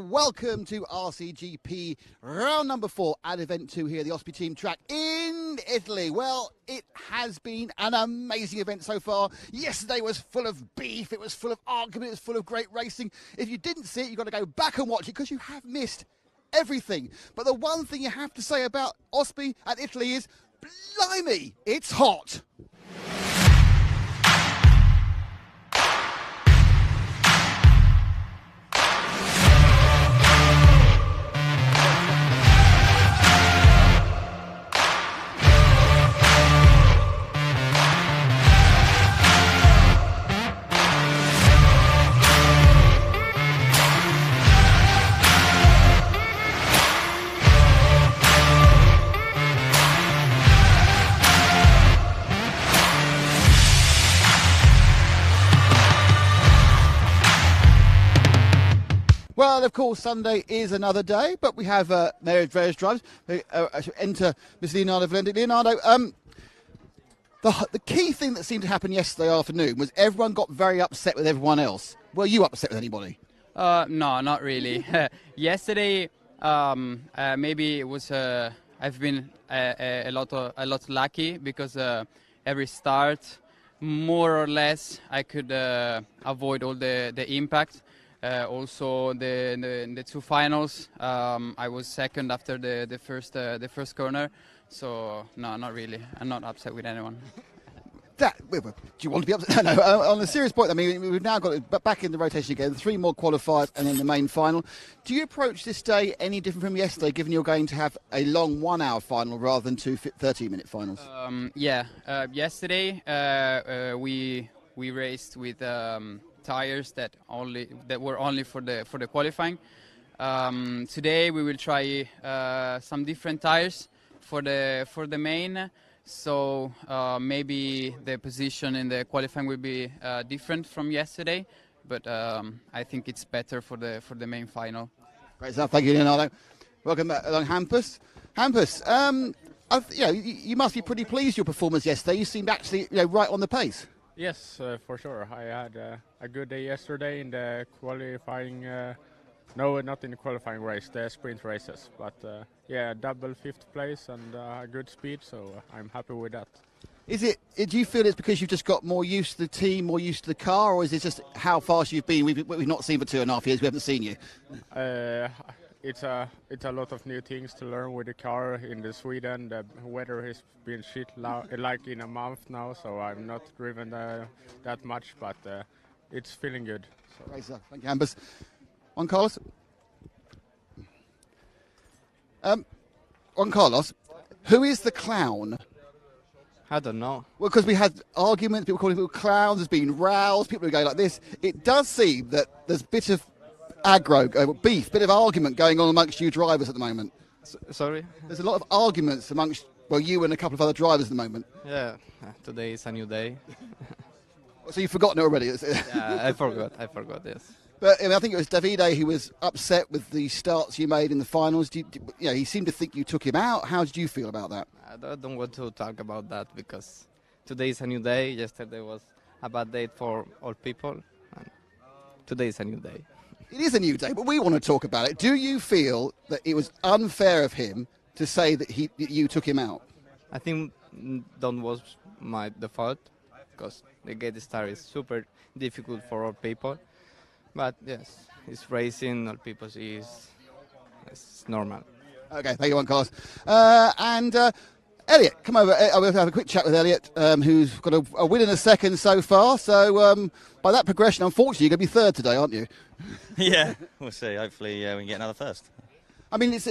Welcome to RCGP round number 4 at Event 2 here, the Ospy Team track in Italy. Well, it has been an amazing event so far. Yesterday was full of beef, it was full of argument, it was full of great racing. If you didn't see it, you've got to go back and watch it because you have missed everything. But the one thing you have to say about Ospy at Italy is, blimey, it's hot. Well, of course, Sunday is another day, but we have various drivers who enter Mr. Leonardo Valente. Leonardo, the key thing that seemed to happen yesterday afternoon was everyone got very upset with everyone else. Were you upset with anybody? No, not really. Yesterday, maybe it was. I've been a lot lucky because every start, more or less, I could avoid all the impact. Also, the two finals, I was second after the first corner, so no, not really. I'm not upset with anyone. Do you want to be upset? No. On a serious point, I mean, we've now got it back in the rotation again. 3 more qualifiers and then the main final. Do you approach this day any different from yesterday, given you're going to have a long 1-hour final rather than 2 30-minute finals? Yesterday we raced with. Tires that were only for the qualifying. Today we will try some different tires for the main. So maybe the position in the qualifying will be different from yesterday, but I think it's better for the main final. Great stuff, thank you, Leonardo. Welcome back along, Hampus. Hampus, you must be pretty pleased with your performance yesterday. You seemed actually right on the pace. Yes, for sure. I had a good day yesterday in the qualifying. No, not in the qualifying race, the sprint races. But double 5th place and a good speed, so I'm happy with that. Do you feel it's because you've just got more used to the team, more used to the car, or is it just how fast you've been? We've not seen for 2.5 years. We haven't seen you. It's a lot of new things to learn with the car in Sweden. The weather has been shit like in a month now, so I'm not driven that much, but it's feeling good. So. Great stuff. Thank you, Hampus. Juan Carlos. Juan Carlos, who is the clown? I don't know. Well, because we had arguments, people calling people clowns, there's been rows, people are going like this. It does seem that there's a bit of beef, bit of argument going on amongst you drivers at the moment. Sorry? There's a lot of arguments amongst, you and a couple of other drivers at the moment. Yeah, today is a new day. So you've forgotten it already? Yeah, I forgot, yes. But I think it was Davide who was upset with the starts you made in the finals. He seemed to think you took him out. How did you feel about that? I don't want to talk about that because today is a new day. Yesterday was a bad day for all people. And today is a new day. It is a new day, but we want to talk about it. Do you feel that it was unfair of him to say that you took him out? I think that was the fault because the gate start is super difficult for all people. But yes, it's racing, all people see it's normal. Okay, thank you, Juan Carlos. Elliot, come over. We'll have a quick chat with Elliot, who's got a win in a second so far. So by that progression, unfortunately, you're going to be third today, aren't you? Yeah, we'll see. Hopefully we can get another first. I mean, it's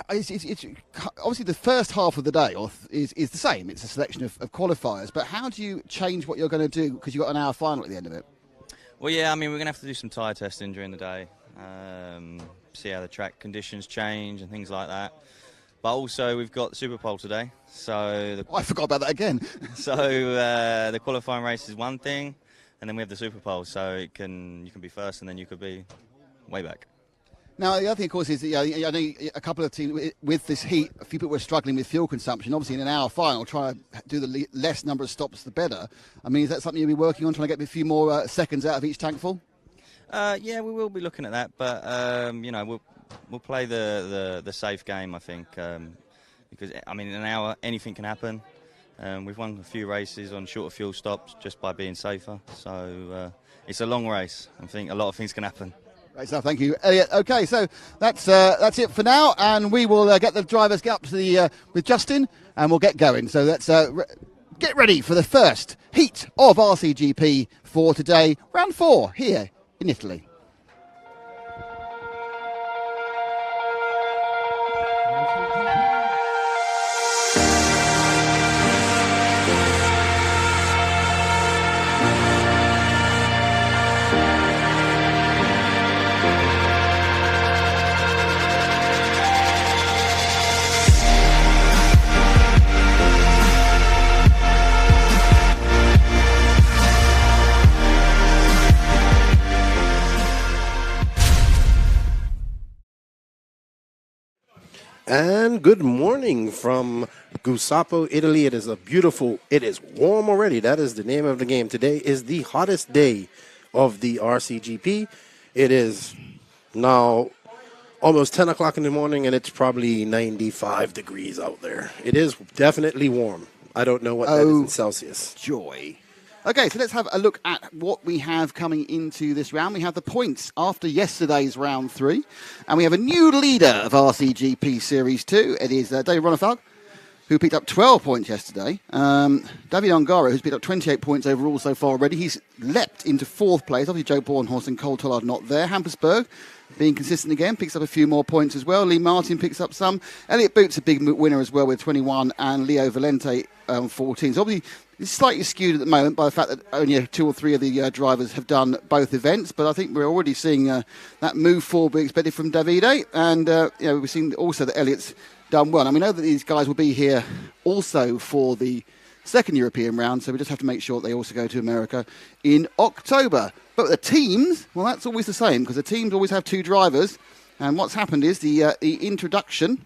obviously the first half of the day is the same. It's a selection of qualifiers. But how do you change what you're going to do because you've got an hour final at the end of it? Well, yeah, I mean, we're going to have to do some tyre testing during the day, see how the track conditions change and things like that. But also we've got the Super Pole today, so I forgot about that again. the qualifying race is one thing, and then we have the Super Pole, so you can be first, and then you could be way back. Now, the other thing, of course, is that, I know a couple of teams with this heat, a few people were struggling with fuel consumption. Obviously, in an hour final, try to do the less number of stops, the better. I mean, is that something you'll be working on, trying to get a few more seconds out of each tank full? Yeah, we will be looking at that, but we'll play the safe game, I think, because I mean, in an hour anything can happen. We've won a few races on shorter fuel stops just by being safer, so it's a long race. I think a lot of things can happen. Great stuff, thank you, Elliot. Okay, so that's it for now, and we will get the drivers up to the with Justin, and we'll get going. So let's get ready for the first heat of RCGP for today, round 4 here in Italy. And good morning from Gusapo, Italy. It is warm already. That is the name of the game. Today is the hottest day of the RCGP. It is now almost 10 o'clock in the morning, and it's probably 95 degrees out there. It is definitely warm. I don't know what that is in Celsius. Joy. Okay, so let's have a look at what we have coming into this round. We have the points after yesterday's round 3, and we have a new leader of RCGP Series 2. It is David Ronefalk, who picked up 12 points yesterday. David Ongaro, who's picked up 28 points overall so far already. He's leapt into 4th place. Obviously, Joe Bornhorst and Cole Tollard not there. Hampersburg, being consistent again, picks up a few more points as well. Lee Martin picks up some. Elliot Boots, a big winner as well with 21, and Leo Valente 14. So obviously, it's slightly skewed at the moment by the fact that only 2 or 3 of the drivers have done both events, but I think we're already seeing that move forward we expected from Davide, and we've seen also that Elliot's done well. And we know that these guys will be here also for the second European round, so we just have to make sure that they also go to America in October. But the teams, well, that's always the same, because the teams always have 2 drivers, and what's happened is the introduction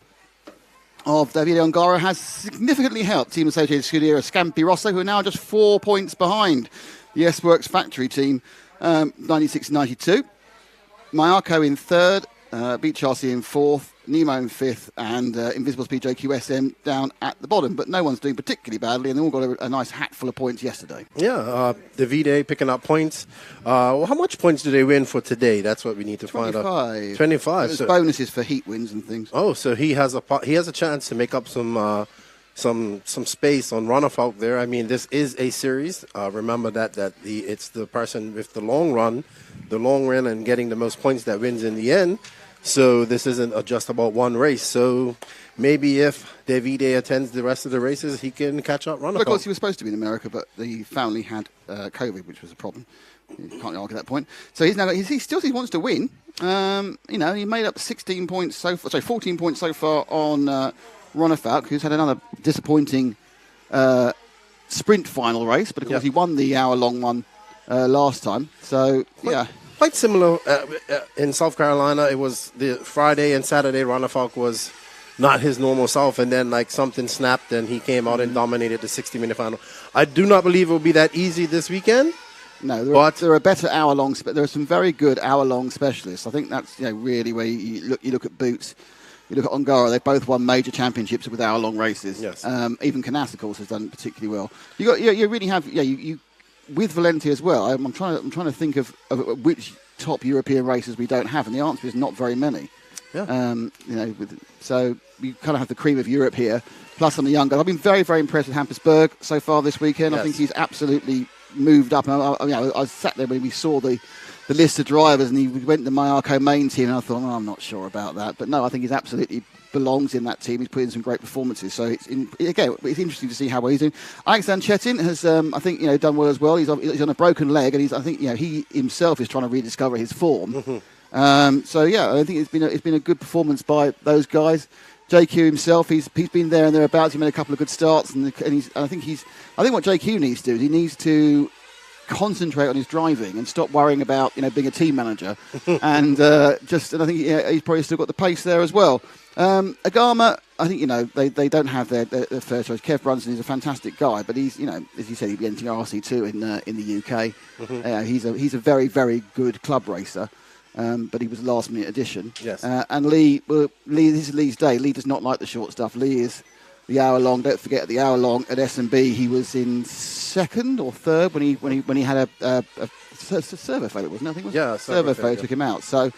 of Davide Ongaro has significantly helped Team Associated Scuderia Scampi Rosso, who are now just 4 points behind the S-Works factory team, 96-92. Mayako in 3rd, Beach RC in 4th, Nemo in 5th, and Invisible Speed JQSM down at the bottom. But no one's doing particularly badly, and they all got a nice hatful of points yesterday. Yeah, Davide picking up points. How much points do they win for today? That's what we need to find out. 25. There's bonuses for heat wins and things. Oh, so he has a chance to make up some space on Ronefalk there. I mean, this is a series. Remember that it's the person with the long run and getting the most points that wins in the end. So this isn't just about one race. So maybe if Davide attends the rest of the races, he can catch up Ronefalk. Well, of course, he was supposed to be in America, but the family had COVID, which was a problem. You can't argue that point. So he still wants to win. He made up 14 points so far on Ronefalk, who's had another disappointing sprint final race, but of course he won the hour-long one last time. So, yeah. Quite similar in South Carolina. It was the Friday and Saturday. Ronefalk was not his normal self, and then something snapped, and he came out and dominated the 60-minute final. I do not believe it will be that easy this weekend. No, there are better hour-long. There are some very good hour-long specialists. I think that's really where you look at Boots. You look at Ongaro, they've both won major championships with hour-long races. Yes. Even Canas, of course, has done particularly well. You really have you with Valente as well. I'm trying to think of which top European races we don't have, and the answer is not very many. Yeah. So you kind of have the cream of Europe here, plus some of the young guys. I've been very, very impressed with Hampersburg so far this weekend. Yes. I think he's absolutely moved up. And I sat there when we saw the list of drivers, and he went to the Mayako main team, and I thought, I'm not sure about that. But no, I think he's absolutely belongs in that team. He's put in some great performances. So it's interesting to see how well he's doing. Alexander Chetin has, I think, done well as well. He's on a broken leg, and I think he himself is trying to rediscover his form. Mm-hmm. I think it's been a good performance by those guys. JQ himself, he's been there and thereabouts. He made a couple of good starts, and I think what JQ needs to do is he needs to concentrate on his driving and stop worrying about being a team manager, and I think he's probably still got the pace there as well. Agama, I think they don't have their first choice. Kev Brunson is a fantastic guy, but he's as you said, he'd be entering RC2 in the UK. Mm-hmm. He's a very, very good club racer. But he was a last-minute addition. Yes. And Lee, this is Lee's day. Lee does not like the short stuff. Lee is the hour long. Don't forget, the hour long at S&B, he was in second or third when he had a servo failure, wasn't it? I think it was. Servo failure took him out. So,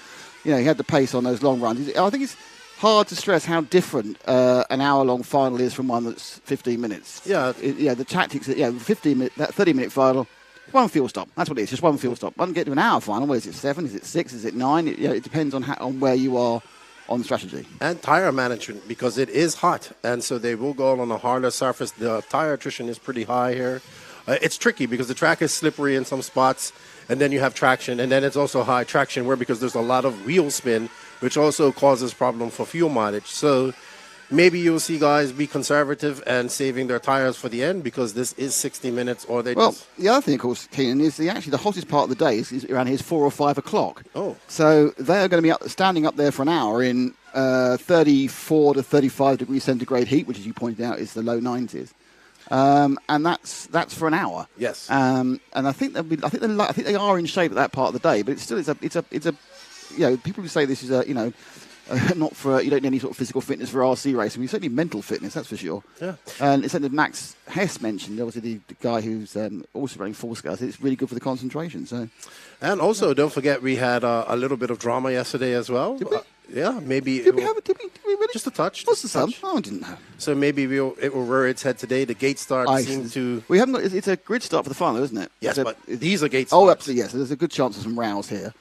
he had the pace on those long runs. I think it's hard to stress how different an hour-long final is from one that's 15 minutes. Yeah. The tactics. 30-minute final. One fuel stop. That's what it is. Just one fuel stop. One get to an hour final. Where is it? 7? Is it 6? Is it 9? It depends on where you are on strategy. And tire management, because it is hot, and so they will go on a harder surface. The tire attrition is pretty high here. It's tricky because the track is slippery in some spots, and then you have traction, and then it's also high traction because there's a lot of wheel spin, which also causes problem for fuel mileage. So maybe you'll see guys be conservative and saving their tires for the end because this is 60 minutes, or they the other thing, of course, Keenan, is the hottest part of the day is around here is 4 or 5 o'clock. Oh. So they are going to be standing up there for an hour in 34 to 35 degrees centigrade heat, which, as you pointed out, is the low 90s. And that's for an hour. Yes. And I think they are in shape at that part of the day, but it's a people who say this is not for, you don't need any sort of physical fitness for RC racing. You certainly need mental fitness, that's for sure. Yeah. And it's something that Max Hess mentioned, obviously the guy who's also running full scale. It's really good for the concentration. So, and also, don't forget, we had a little bit of drama yesterday as well. Did we? Yeah, maybe. Did we really? Just a touch. What's the sum? Oh, I didn't know. So maybe it will rear its head today. The gate start seemed to. We haven't got. It's a grid start for the final, isn't it? Yes, but these are gate starts. Oh, absolutely, yes. So there's a good chance of some rows here.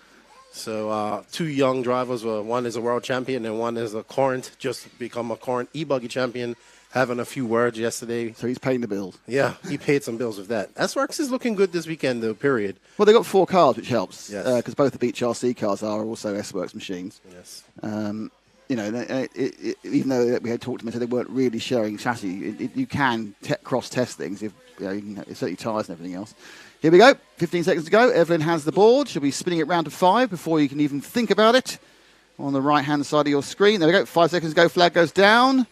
So 2 young drivers, one is a world champion and one is a current, just become a current e-buggy champion, having a few words yesterday. So he's paying the bills. Yeah, he paid some bills with that. S-Works is looking good this weekend, though, period. Well, they've got 4 cars, which helps. Yes. Because both the Beach RC cars are also S-Works machines. Yes. Even though we had talked to them, so they weren't really sharing chassis. You can cross-test things if certainly tyres and everything else. Here we go. 15 seconds to go. Evelyn has the board. She'll be spinning it round to 5 before you can even think about it. On the right-hand side of your screen. There we go. 5 seconds to go. Flag goes down.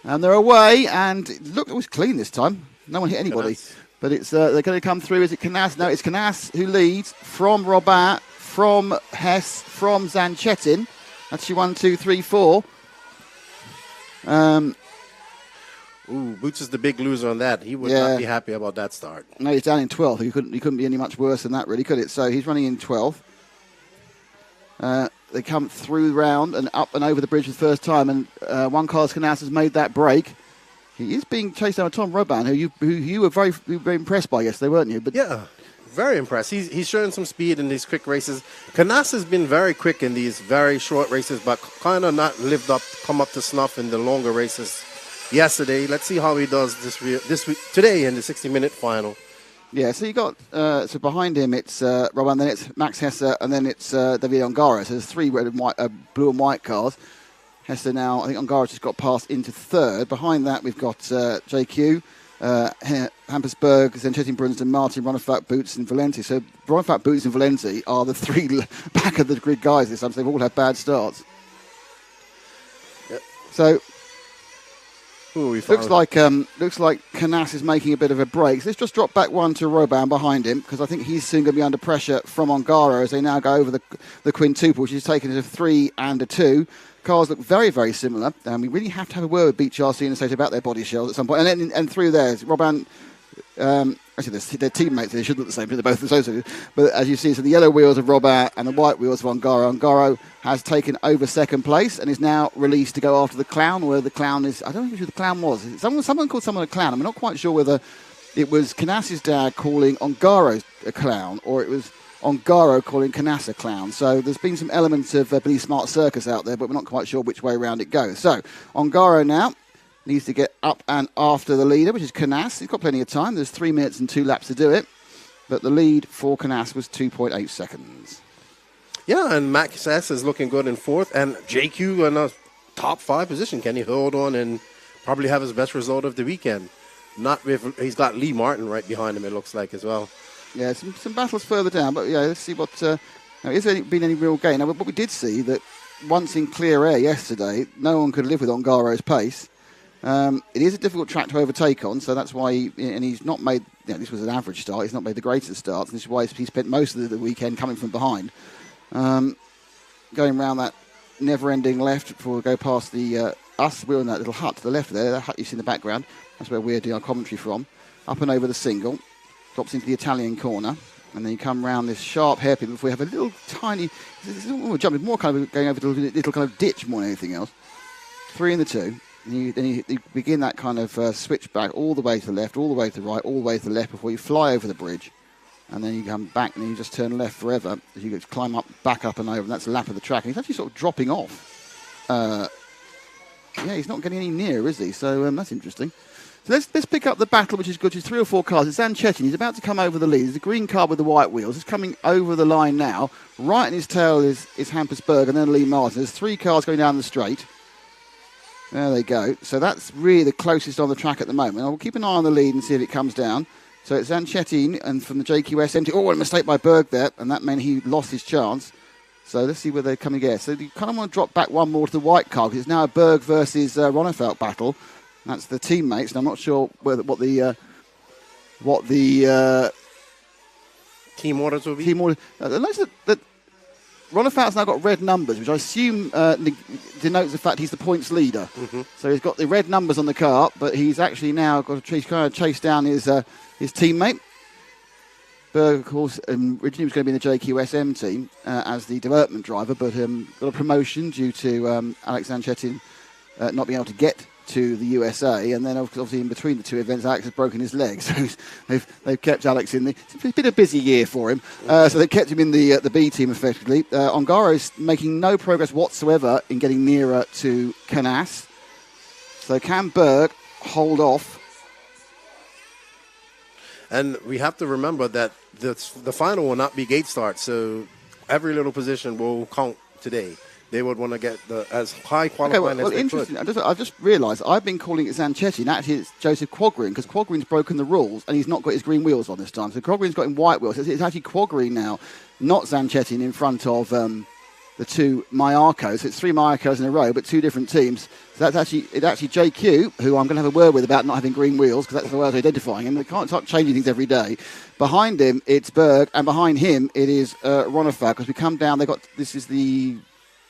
And they're away. And look, it was clean this time. No one hit anybody. Canas. But it's they're going to come through. Is it Canas? No, it's Canas who leads from Robin, from Hess, from Zanchetin. That's your 1, 2, 3, 4. Boots is the big loser on that. He would not be happy about that start. No, he's down in 12th. He couldn't be any much worse than that, really, could it? So he's running in 12th. They come through round and up and over the bridge for the first time, and one Carlos Canas has made that break. He is being chased down by Tom Robin, who you were very impressed by yesterday, weren't you? But yeah, very impressed. He's showing some speed in these quick races. Canas has been very quick in these very short races, but kind of not come up to snuff in the longer races. Yesterday, let's see how he does this week, today in the 60-minute final. Yeah, so you got so behind him it's Robin, then it's Max Hesse, and then it's David Ongara. So there's 3 red and white, blue and white cars. Hesse now, I think Ongara's just got passed into 3rd. Behind that we've got JQ, Hampersberg, Zenchetin Brunsden, Martin, Ronafat, Boots, and Valenti. So Ronafat, Boots, and Valenti are the 3 back of the grid guys this time. So they've all had bad starts. Yep. So. Looks like Canas is making a bit of a break. So let's just drop back 1 to Robin behind him, because I think he's soon going to be under pressure from Ongara as they now go over the quintuple, which is taken as a 3 and a 2. Cars look very, very similar. We really have to have a word with Beach RC and say about their body shells at some point. And through there, Robin. Actually, they're teammates. They should look the same, but they're both associated. But as you see, so the yellow wheels of Robin and the white wheels of Ongaro. Ongaro has taken over 2nd place and is now released to go after the clown, where the clown is. I don't know who the clown was. Someone called someone a clown. I'm not quite sure whether it was Canas's dad calling Ongaro a clown or it was Ongaro calling Canas a clown. So there's been some elements of Billy Smart Circus out there, but we're not quite sure which way around it goes. So Ongaro now needs to get up and after the leader, which is Canas. He's got plenty of time. There's 3 minutes and 2 laps to do it. But the lead for Canas was 2.8 seconds. Yeah, and Max S is looking good in 4th. And JQ and top 5 position. Can he hold on and probably have his best result of the weekend? Not with, he's got Lee Martin right behind him, it looks like, as well. Yeah, some battles further down, but yeah, let's see what. Is there been any real gain? Now, what we did see that once in clear air yesterday, no one could live with Ongaro's pace. It is a difficult track to overtake on, so that's why, and he's not made. This was an average start. He's not made the greatest starts, and this is why he spent most of the weekend coming from behind, going around that never-ending left before we go past the us. We're in that little hut to the left there. That hut you see in the background. That's where we're doing our commentary from. Up and over the single, drops into the Italian corner. And then you come round this sharp hairpin before we have a little tiny, jump, more kind of going over the little kind of ditch more than anything else. 3 in the 2. And then you begin that kind of switch back all the way to the left, all the way to the right, all the way to the left before you fly over the bridge. And then you come back and then you just turn left forever as you climb up, back up and over. And that's a lap of the track. And he's actually sort of dropping off. Yeah, he's not getting any nearer, is he? So that's interesting. So let's pick up the battle, which is good. It's 3 or 4 cars. It's Zanchetin. He's about to come over the lead. There's a green car with the white wheels. It's coming over the line now. Right in his tail is Hampus Berg and then Lee Martin. There's 3 cars going down the straight. There they go. So that's really the closest on the track at the moment. I'll keep an eye on the lead and see if it comes down. So it's Zanchetin and from the JQS empty. Oh, a mistake by Berg there, and that meant he lost his chance. So let's see where they're coming again. So you kind of want to drop back one more to the white car because it's now a Berg versus Ronnefeld battle. That's the teammates, and I'm not sure what the team orders will be. Team orders. Notice that Ronnefeld's now got red numbers, which I assume denotes the fact he's the points leader. Mm-hmm. So he's got the red numbers on the car, but he's actually now got to kind of chase down his teammate. Berg, of course, originally was going to be in the JQSM team as the development driver, but got a promotion due to Alex Zanchetin not being able to get to the USA, and then obviously in between the 2 events Alex has broken his leg, so they've kept Alex in it's been a busy year for him, so they've kept him in the B team effectively. Ongaro's making no progress whatsoever in getting nearer to Canas, so can Berg hold off? And we have to remember that the final will not be gate start, so every little position will count today. They would want to get as high qualifying as they interesting. could. I've just realised I've been calling it Zanchetin. Actually, it's Joseph Quadgreen because Quadgreen's broken the rules and he's not got his green wheels on this time. So Quadgreen's got him white wheels. It's actually Quadgreen now, not Zanchetin in front of the 2 Mayarkos. It's 3 Mayarkos in a row, but 2 different teams. So that's actually JQ, who I'm going to have a word with about not having green wheels because that's the way of identifying him. They can't start changing things every day. Behind him, it's Berg, and behind him, it is Ronnefeld because we come down. This is the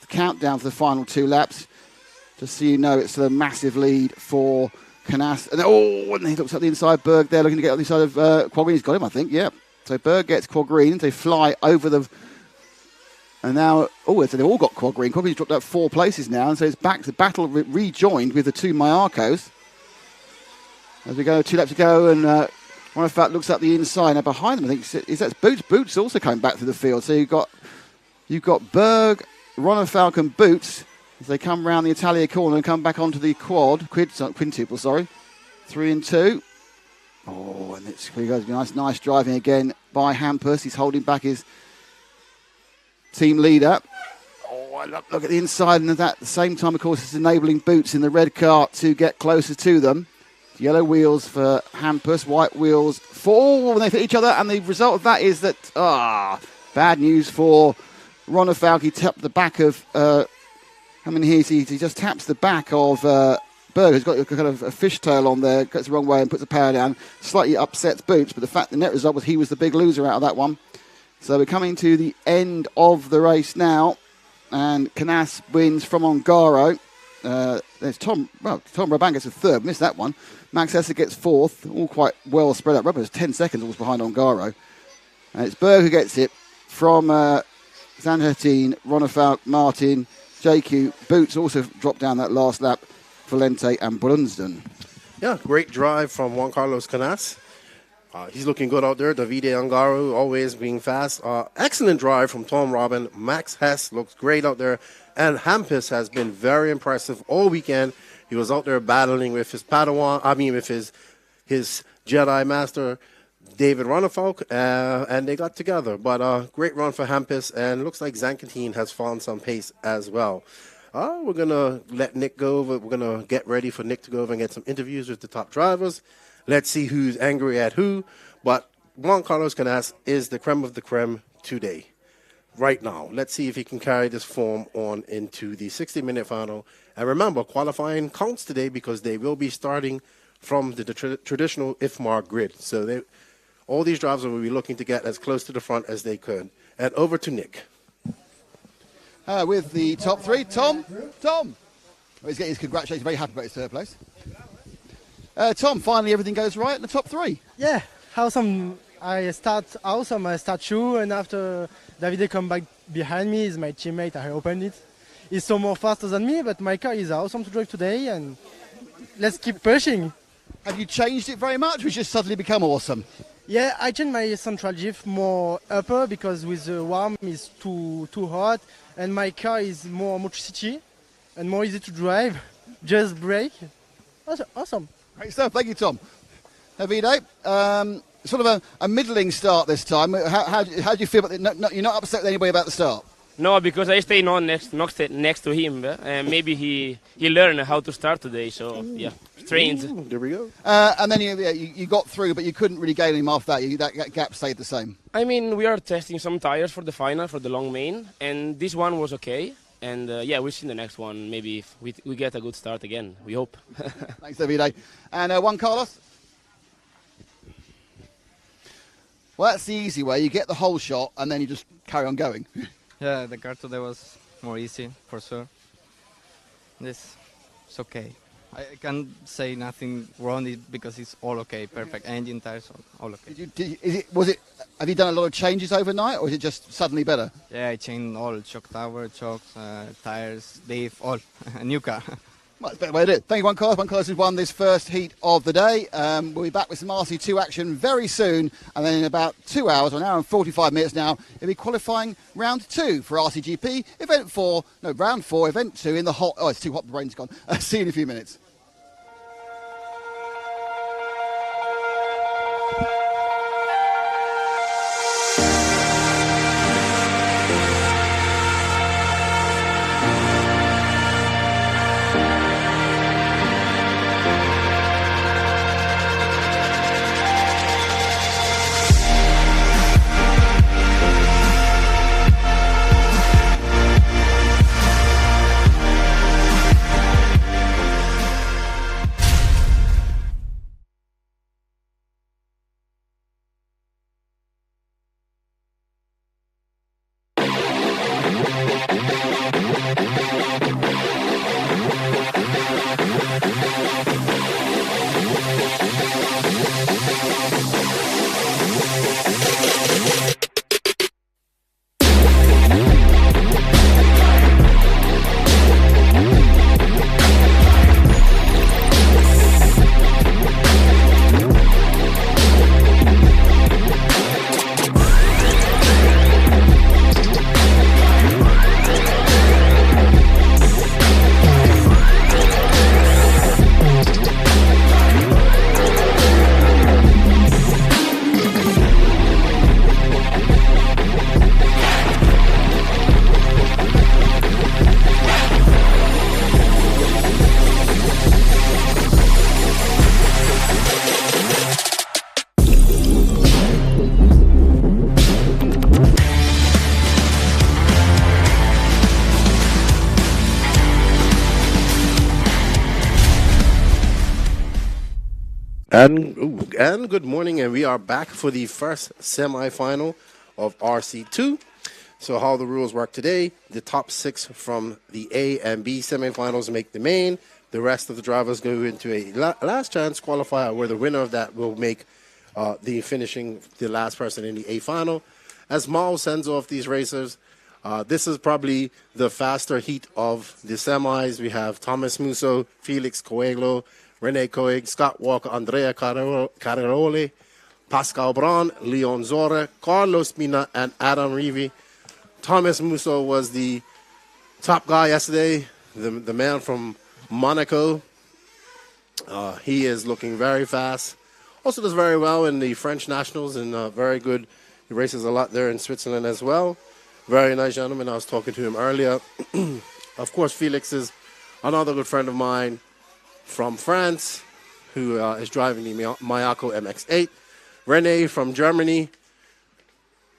countdown for the final 2 laps. Just so you know, it's a massive lead for Canas. And he looks at the inside. Berg there looking to get on the side of Quadgreen. He's got him, I think. Yeah. So Berg gets Quadgreen. They fly over the. And now, so they've all got Quadgreen. Quadgreen's dropped out 4 places now, and so it's back to battle rejoined with the 2 Mayarkos. As we go, 2 laps to go, and Ronnefeld looks up the inside. Now behind them, I think that's Boots. Boots also coming back through the field. So you've got Berg, Ronnefeld and Boots as they come round the Italia corner and come back onto the quintuple. 3 and 2. Oh, and here goes. Nice driving again by Hampus. He's holding back his team leader. Oh, look at the inside, and at the same time, of course, it's enabling Boots in the red car to get closer to them. Yellow wheels for Hampus, white wheels for when they hit each other, and the result of that is that bad news for Ronnefeld. He tapped the back of. He just taps the back of Berg, who's got a kind of a fishtail on there, gets the wrong way and puts the power down. Slightly upsets Boots, but the net result was he was the big loser out of that one. So we're coming to the end of the race now, and Canas wins from Ongaro. There's Tom Raban gets a 3rd, missed that one. Max Esser gets 4th, all quite well spread out. Raban is 10 seconds almost behind Ongaro. And it's Berg who gets it from Zanchetin, Ronnefeld, Martin, JQ. Boots also dropped down that last lap, Valente and Brunsden. Yeah, great drive from Juan Carlos Canas. He's looking good out there. Davide Ongaro always being fast. Excellent drive from Tom Robin. Max Hess looks great out there. And Hampus has been very impressive all weekend. He was out there battling with his with his Jedi Master, David Ronnefeld, and they got together. But great run for Hampus, and looks like Zanchetin has found some pace as well. We're going to let Nick go over. We're going to get ready for Nick to go over and get some interviews with the top drivers. Let's see who's angry at who. But Juan Carlos Canas is the creme of the creme today, right now. Let's see if he can carry this form on into the 60-minute final. And remember, qualifying counts today because they will be starting from the traditional IFMAR grid. So all these drivers will be looking to get as close to the front as they could. And over to Nick. With the top three, Tom. Well, he's getting his congratulations. Very happy about his third place. Tom, finally everything goes right in the top three. Yeah, awesome. I start awesome. I start two, and after Davide come back behind me, is my teammate. I opened it. He's so more faster than me, but my car is awesome to drive today, and let's keep pushing. Have you changed it very much, or has it just suddenly become awesome? Yeah, I changed my central diff more upper because with the warm it's too hot, and my car is much city and more easy to drive. Just brake. Awesome. Great stuff. Thank you, Tom. Davide, sort of a middling start this time. How do you feel about it? You're not upset with anybody about the start? No, because I stay not next to him, and maybe he learned how to start today. So yeah, trained. There we go. And then you got through, but you couldn't really gain him after that. That gap stayed the same. I mean, we are testing some tires for the final for the long main, and this one was okay. And yeah, we'll see the next one. Maybe if we get a good start again. We hope. Thanks, Davide. And Juan Carlos. Well, that's the easy way. You get the whole shot, and then you just carry on going. Yeah, the car today was more easy, for sure. It's okay. I can't say nothing wrong because it's all okay. Perfect engine, tires, all okay. Have you done a lot of changes overnight, or is it just suddenly better? Yeah, I changed all, shock tower, shocks, tires, diff, all. A new car. Well, that's a better way to do it. Thank you, Juan Carlos. Juan Carlos has won this first heat of the day. We'll be back with some RC2 action very soon. And then in about 2 hours, or an hour and 45 minutes now, it'll be qualifying round 2 for RCGP. Round 4, event 2 in the hot... Oh, it's too hot, the brain's gone. See you in a few minutes. And good morning, and we are back for the first semifinal of RC2. So how the rules work today, the top 6 from the A and B semifinals make the main. The rest of the drivers go into a last chance qualifier where the winner of that will make the last person in the A final. As Mal sends off these racers, this is probably the faster heat of the semis. We have Thomas Musso, Felix Coelho, Rene Coig, Scott Walker, Andrea Cararoli, Pascal Braun, Leon Zora, Carlos Mina, and Adam Reevy. Thomas Musso was the top guy yesterday, the man from Monaco. He is looking very fast. Also does very well in the French Nationals and very good. He races a lot there in Switzerland as well. Very nice gentleman. I was talking to him earlier. Of course, Felix is another good friend of mine from France who is driving the Mayako MX-8. Rene from Germany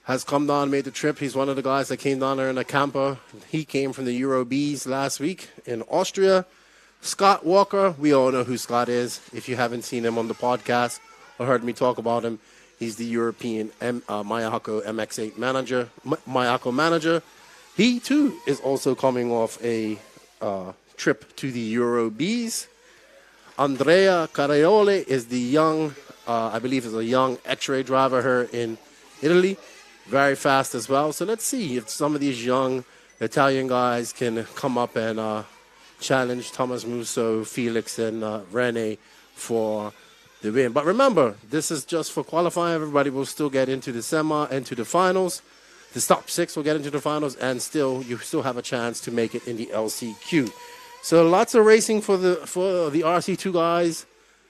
has come down, made the trip. He's one of the guys that came down there in a camper. He came from the Euro Bs last week in Austria. Scott Walker, we all know who Scott is. If you haven't seen him on the podcast or heard me talk about him, he's the European Mayako MX-8 manager, Mayako manager. He, too, is also coming off a trip to the Euro Bs. Andrea Caraiole is the young, I believe is a young X-ray driver here in Italy. Very fast as well. So let's see if some of these young Italian guys can come up and challenge Thomas Musso, Felix, and Rene for the win. But remember, this is just for qualifying. Everybody will still get into the semi and to the finals. The top 6 will get into the finals, and you still have a chance to make it in the LCQ. So lots of racing for the RC2 guys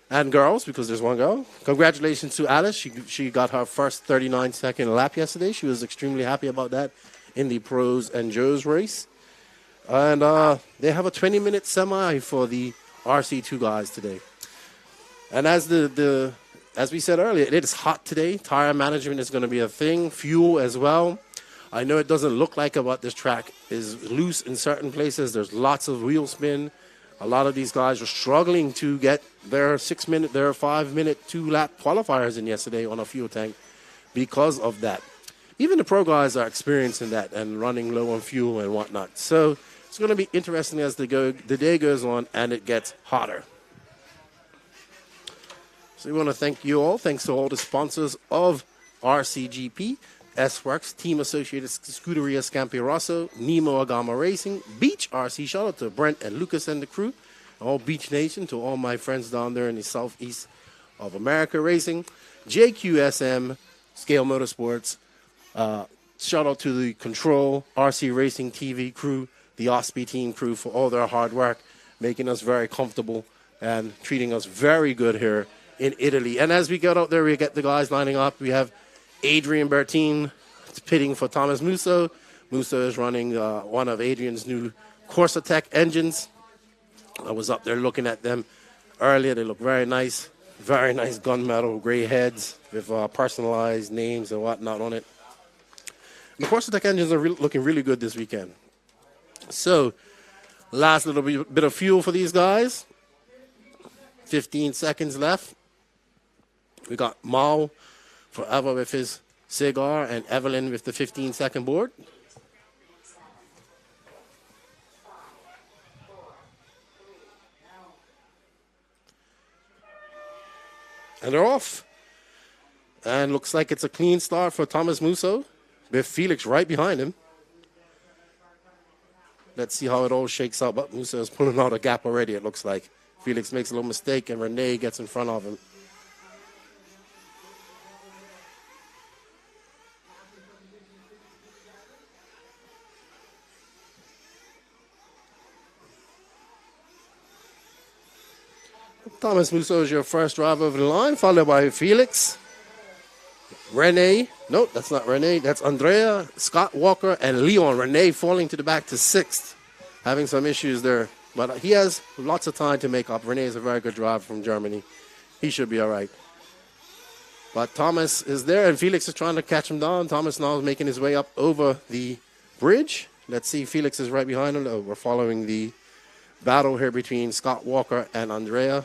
and girls, because there's one girl. Congratulations to Alice. She got her first 39-second lap yesterday. She was extremely happy about that in the pros and Joes race. And they have a 20-minute semi for the RC2 guys today. And as we said earlier, it is hot today. Tire management is going to be a thing. Fuel as well. I know it doesn't look like it, but this track is loose in certain places. There's lots of wheel spin. A lot of these guys are struggling to get their 6-minute, their 5-minute, 2-lap qualifiers in yesterday on a fuel tank because of that. Even the pro guys are experiencing that and running low on fuel and whatnot. So it's going to be interesting as the day goes on and it gets hotter. So we want to thank you all. Thanks to all the sponsors of RCGP, S-Works, Team Associated Scuderia Scampi Rosso, Nemo Agama Racing, Beach RC. Shout out to Brent and Lucas and the crew, all Beach Nation, to all my friends down there in the southeast of America racing, JQSM, Scale Motorsports. Shout out to the Control, RC Racing TV crew, the Ospy Team crew for all their hard work, making us very comfortable and treating us very good here in Italy. And as we get out there, we get the guys lining up. We have Adrian Bertin pitting for Thomas Musso. Musso is running one of Adrian's new Corsa Tech engines. I was up there looking at them earlier. They look very nice gunmetal gray heads with personalized names and whatnot on it. And the Corsa Tech engines are looking really good this weekend. So, last little bit of fuel for these guys. 15 seconds left. We got Mao forever with his cigar and Evelyn with the 15-second board. And they're off. And looks like it's a clean start for Thomas Musso with Felix right behind him. Let's see how it all shakes out. But Musso is pulling out a gap already, it looks like. Felix makes a little mistake and Rene gets in front of him. Thomas Musso is your first driver over the line, followed by Felix, Rene. No, that's not Rene. That's Andrea, Scott Walker, and Leon. Rene falling to the back to 6th, having some issues there. But he has lots of time to make up. Rene is a very good driver from Germany. He should be all right. But Thomas is there, and Felix is trying to catch him down. Thomas now is making his way up over the bridge. Let's see. Felix is right behind him. Oh, we're following the battle here between Scott Walker and Andrea.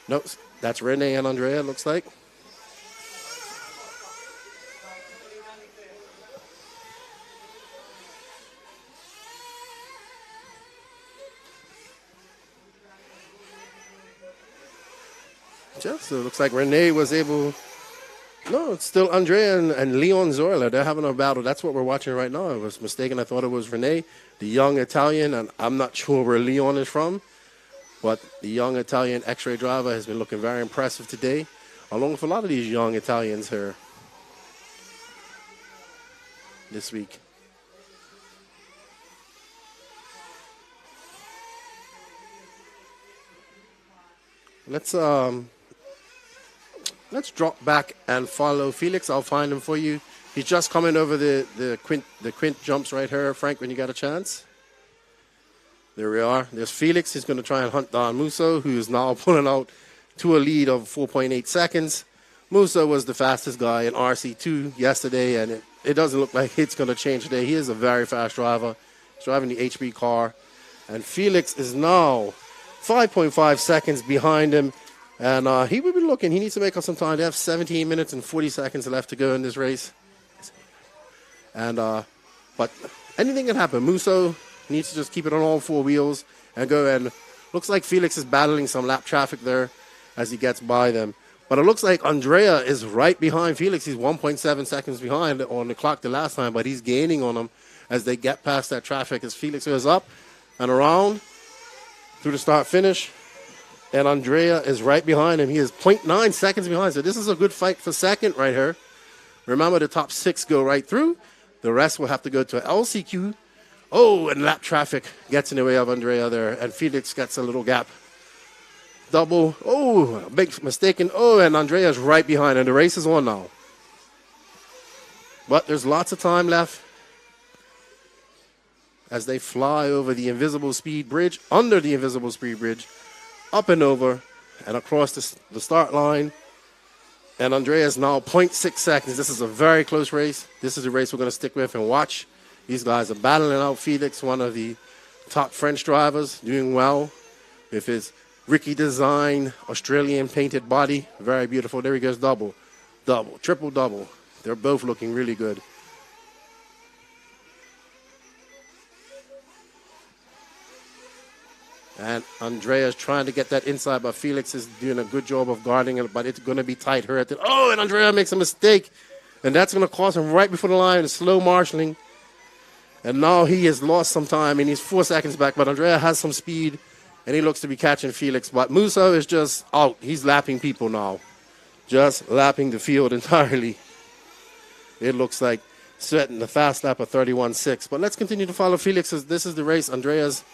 Nope, that's Rene and Andrea, looks like. So it looks like Rene was able... No, it's still Andrea and Leon Zorla. They're having a battle. That's what we're watching right now. I was mistaken. I thought it was Rene, the young Italian, and I'm not sure where Leon is from. But the young Italian X-ray driver has been looking very impressive today, along with a lot of these young Italians here this week. Let's drop back and follow Felix. I'll find him for you. He's just coming over the quint jumps right here, Frank, when you got a chance. There we are. There's Felix. He's going to try and hunt down Musso, who is now pulling out to a lead of 4.8 seconds. Musso was the fastest guy in RC2 yesterday, and it doesn't look like it's going to change today. He is a very fast driver. He's driving the HB car. And Felix is now 5.5 seconds behind him. And he will be looking. He needs to make up some time. They have 17 minutes and 40 seconds left to go in this race. And but anything can happen. Musso needs to just keep it on all four wheels and go. And looks like Felix is battling some lap traffic there as he gets by them. But it looks like Andrea is right behind Felix. He's 1.7 seconds behind on the clock the last time, but he's gaining on him as they get past that traffic as Felix goes up and around through the start-finish. And Andrea is right behind him. He is 0.9 seconds behind. So this is a good fight for second right here. Remember, the top 6 go right through. The rest will have to go to LCQ. Oh, and lap traffic gets in the way of Andrea there, and Felix gets a little gap. Double. Oh, big mistake. Oh, and Andrea's right behind, and the race is on now. But there's lots of time left as they fly over the invisible speed bridge, under the invisible speed bridge, up and over, and across the start line. And Andrea is now 0.6 seconds. This is a very close race. This is a race we're going to stick with and watch. These guys are battling out. Felix, one of the top French drivers, doing well with his Ricky design, Australian painted body. Very beautiful. There he goes, double, triple double. They're both looking really good. And Andrea's trying to get that inside, but Felix is doing a good job of guarding it, but it's going to be tight. Oh, and Andrea makes a mistake, and that's going to cost him right before the line, slow marshalling. And now he has lost some time, and he's 4 seconds back, but Andrea has some speed, and he looks to be catching Felix. But Musso is just out. He's lapping people now, just lapping the field entirely. It looks like setting the fast lap of 31.6. But let's continue to follow Felix as this is the race. Andrea's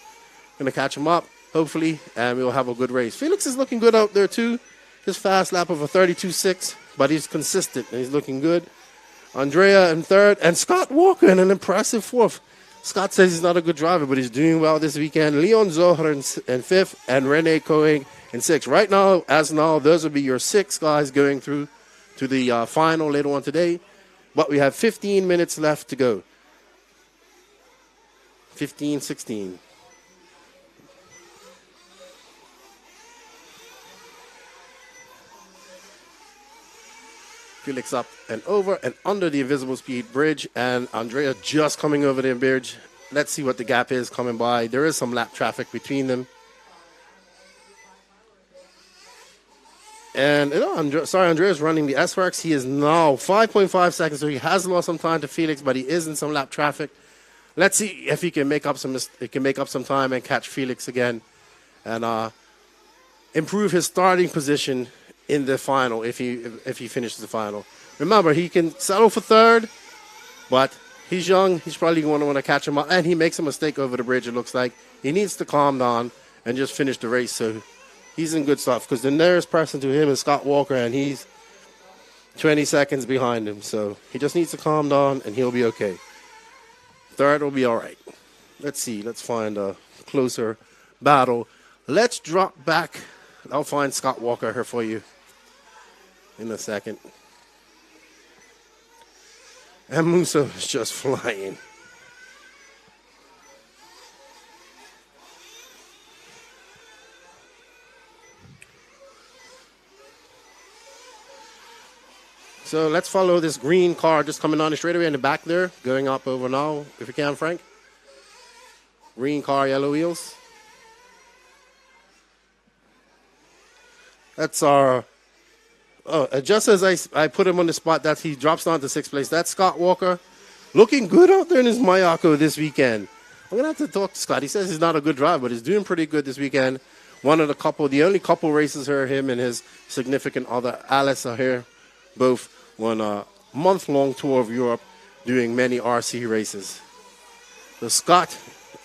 going to catch him up, hopefully, and we'll have a good race. Felix is looking good out there, too. His fast lap of a 32.6, but he's consistent, and he's looking good. Andrea in third, and Scott Walker in an impressive fourth. Scott says he's not a good driver, but he's doing well this weekend. Leon Zohar in fifth, and Rene Cohen in sixth. Right now, as now, those will be your 6 guys going through to the final later on today. But we have 15 minutes left to go. 15, 16. Felix up and over and under the invisible speed bridge, and Andrea just coming over the bridge. Let's see what the gap is coming by. There is some lap traffic between them. And Andrea's running the S-Works. He is now 5.5 seconds, so he has lost some time to Felix, but he is in some lap traffic. Let's see if he can make up some time and catch Felix again, and improve his starting position in the final if he finishes the final. Remember, he can settle for third, but he's young. He's probably going to want to catch him up, and he makes a mistake over the bridge. It looks like he needs to calm down and just finish the race. So he's in good stuff because the nearest person to him is Scott Walker, and he's 20 seconds behind him. So he just needs to calm down, and he'll be okay. Third will be all right. Let's see. Let's find a closer battle. Let's drop back. I'll find Scott Walker here for you in a second. And Musso is just flying. So let's follow this green car just coming on the straightaway in the back there, going up over now, if you can, Frank. Green car, yellow wheels. That's our... just as I put him on the spot, that he drops down to 6th place. That's Scott Walker. Looking good out there in his Mayako this weekend. I'm going to have to talk to Scott. He says he's not a good driver, but he's doing pretty good this weekend. The only couple races here, him and his significant other, Alice, are here. Both on a month-long tour of Europe doing many RC races. So Scott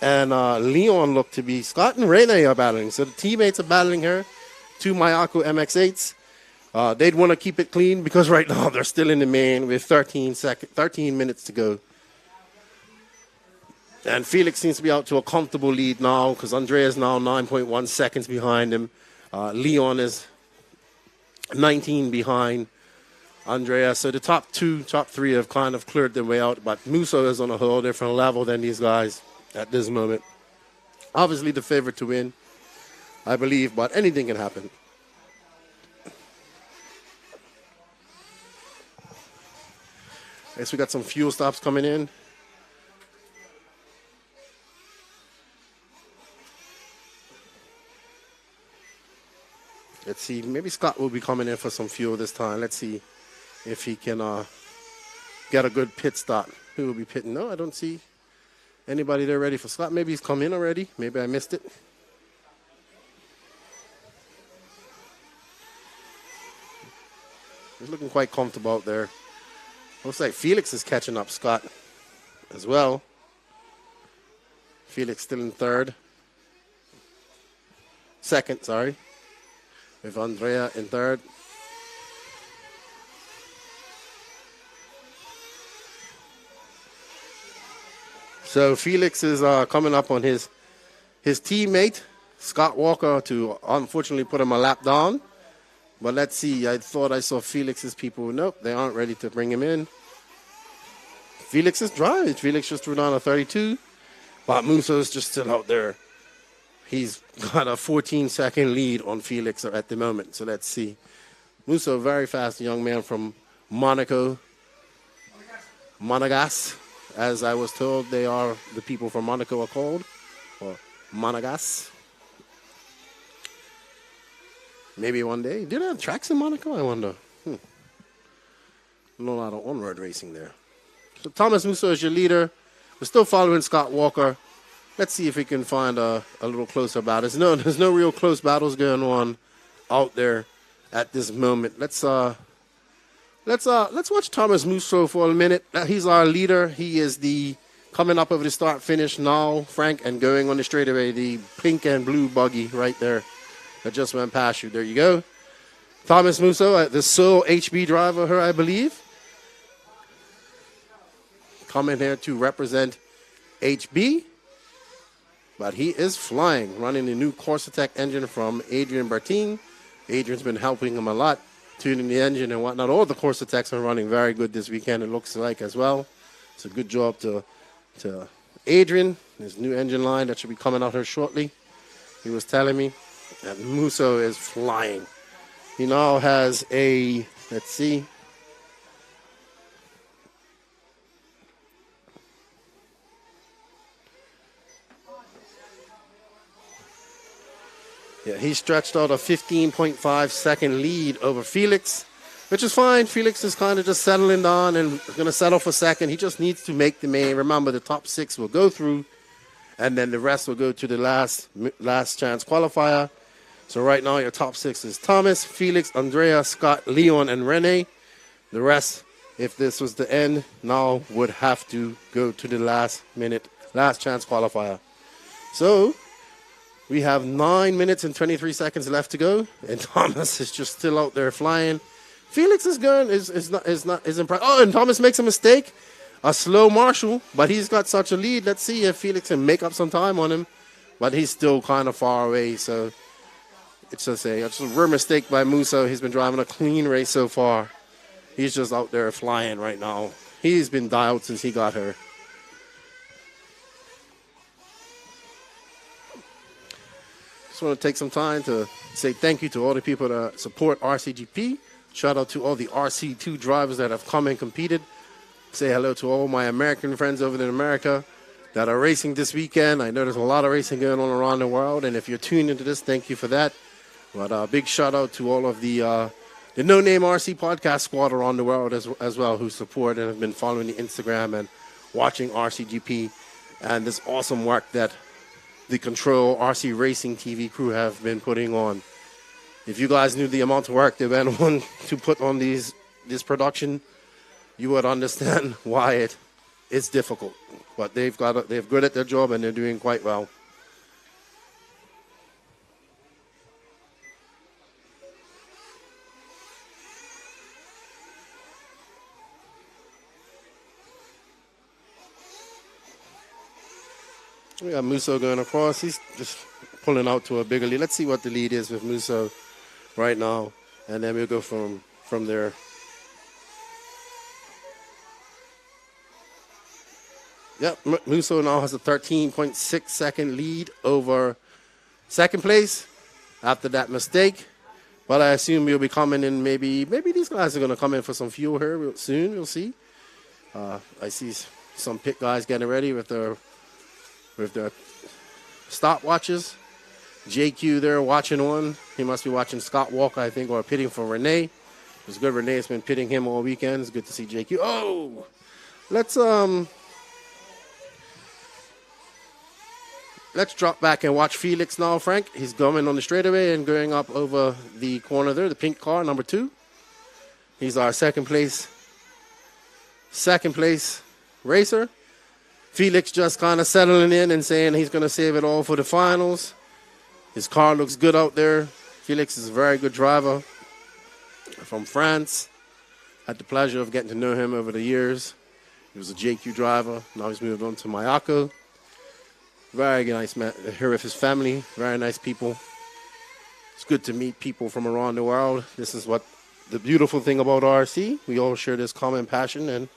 and Leon look to be... Scott and Rene are battling. So the teammates are battling here. 2 Mayako MX-8s. They'd want to keep it clean because right now they're still in the main with 13 minutes to go. And Felix seems to be out to a comfortable lead now because Andrea is now 9.1 seconds behind him. Leon is 19 behind Andrea. So the top three have kind of cleared their way out. But Musso is on a whole different level than these guys at this moment. Obviously the favorite to win, I believe, but anything can happen. Guess we got some fuel stops coming in. Let's see, maybe Scott will be coming in for some fuel this time. Let's see if he can get a good pit stop. Who will be pitting? No, I don't see anybody there ready for Scott. Maybe he's come in already. Maybe I missed it. He's looking quite comfortable out there. Looks like Felix is catching up Scott as well. Felix still in second, sorry. With Andrea in third. So Felix is coming up on his teammate, Scott Walker, to unfortunately put him a lap down. But let's see. I thought I saw Felix's people. Nope, they aren't ready to bring him in. Felix is driving. Felix just threw down a 32. But Musso is just still out there. He's got a 14-second lead on Felix at the moment. So let's see. Musso, very fast young man from Monaco. Monegasque, as I was told, they are the people from Monaco are called. Or Monegasque. Maybe one day. Do they have tracks in Monaco? I wonder. A lot of on-road racing there. So Thomas Musso is your leader. We're still following Scott Walker. Let's see if we can find a little closer battle. There's no real close battles going on out there at this moment. Let's watch Thomas Musso for a minute. He's our leader. He is coming up over the start finish now, Frank, and going on the straightaway. The pink and blue buggy right there that just went past you. There you go. Thomas Musso, the sole HB driver here, I believe. Coming here to represent HB. But he is flying, running the new Corsa-Tech engine from Adrian Bertin. Adrian's been helping him a lot, tuning the engine and whatnot. All the Corsa-Techs are running very good this weekend, it looks like, as well. It's a good job to Adrian, his new engine line that should be coming out here shortly. He was telling me. And Musso is flying. He now has let's see. Yeah, he stretched out a 15.5 second lead over Felix, which is fine. Felix is kind of just settling down and going to settle for second. He just needs to make the main. Remember, the top six will go through, and then the rest will go to the last chance qualifier. So right now, your top six is Thomas, Felix, Andrea, Scott, Leon, and Rene. The rest, if this was the end, now would have to go to the last chance qualifier. So we have 9 minutes and 23 seconds left to go, and Thomas is just still out there flying. Felix is impressed. Oh, and Thomas makes a mistake, a slow Marshall, but he's got such a lead. Let's see if Felix can make up some time on him, but he's still kind of far away. So it's just a real mistake by Musso. He's been driving a clean race so far. He's just out there flying right now. He's been dialed since he got here. Just want to take some time to say thank you to all the people that support RCGP. Shout out to all the RC2 drivers that have come and competed. Say hello to all my American friends over in America that are racing this weekend. I know there's a lot of racing going on around the world, and if you're tuned into this, thank you for that. But a big shout out to all of the No Name RC podcast squad around the world as well, who support and have been following the Instagram and watching RCGP and this awesome work that the Control RC Racing TV crew have been putting on. If you guys knew the amount of work they went on to put on this production, you would understand why it's difficult. But they're good at their job and they're doing quite well. We got Musso going across. He's just pulling out to a bigger lead. Let's see what the lead is with Musso right now, and then we'll go from there. Yep, Musso now has a 13.6 second lead over second place after that mistake. But I assume we'll be coming in. Maybe these guys are going to come in for some fuel here soon. We'll see. I see some pit guys getting ready with their stopwatches. JQ there watching one. He must be watching Scott Walker, I think, or pitting for Renee. It's good. Renee's been pitting him all weekend. It's good to see JQ. Oh, let's drop back and watch Felix now, Frank. He's going on the straightaway and going up over the corner there, the pink car, number 2. He's our second place racer. Felix just kind of settling in and saying he's going to save it all for the finals. His car looks good out there. Felix is a very good driver from France. Had the pleasure of getting to know him over the years. He was a JQ driver. Now he's moved on to Mayako. Very nice man here with his family. Very nice people. It's good to meet people from around the world. This is what the beautiful thing about RC. We all share this common passion, and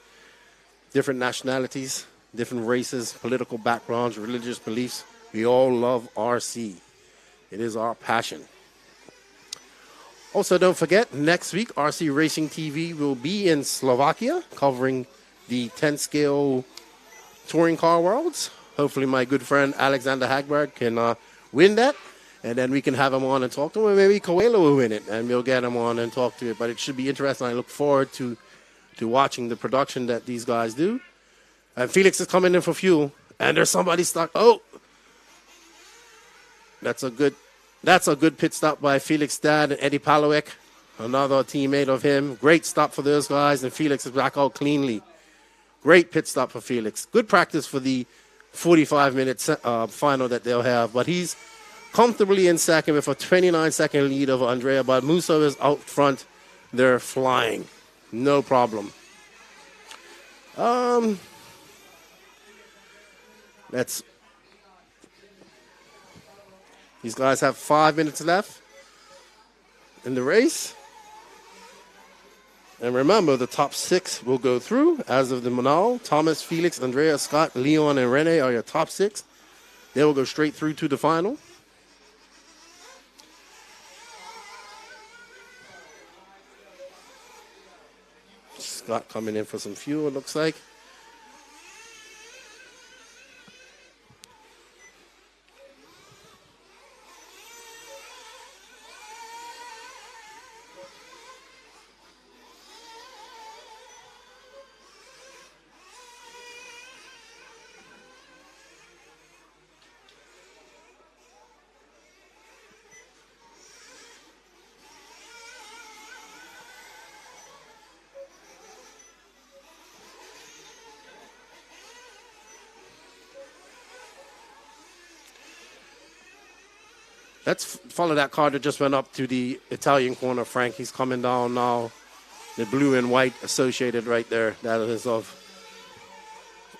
different nationalities, different races, political backgrounds, religious beliefs. We all love RC. It is our passion. Also, don't forget, next week, RC Racing TV will be in Slovakia covering the 10-scale touring car worlds. Hopefully my good friend Alexander Hagberg can win that, and then we can have him on and talk to him. Maybe Coelho will win it, and we'll get him on and talk to it. But it should be interesting. I look forward to watching the production that these guys do. And Felix is coming in for fuel, and there's somebody stuck. Oh, that's a good pit stop by Felix's dad and Eddie Palowek, another teammate of him. Great stop for those guys, and Felix is back out cleanly. Great pit stop for Felix. Good practice for the 45-minute final that they'll have. But he's comfortably in second with a 29-second lead over Andrea. But Musso is out front. They're flying. No problem. These guys have 5 minutes left in the race. And remember, the top 6 will go through as of the now. Thomas, Felix, Andrea, Scott, Leon, and Rene are your top 6. They will go straight through to the final. Scott coming in for some fuel, it looks like. Let's follow that car that just went up to the Italian corner, Frank. He's coming down now. The blue and white associated right there. That is of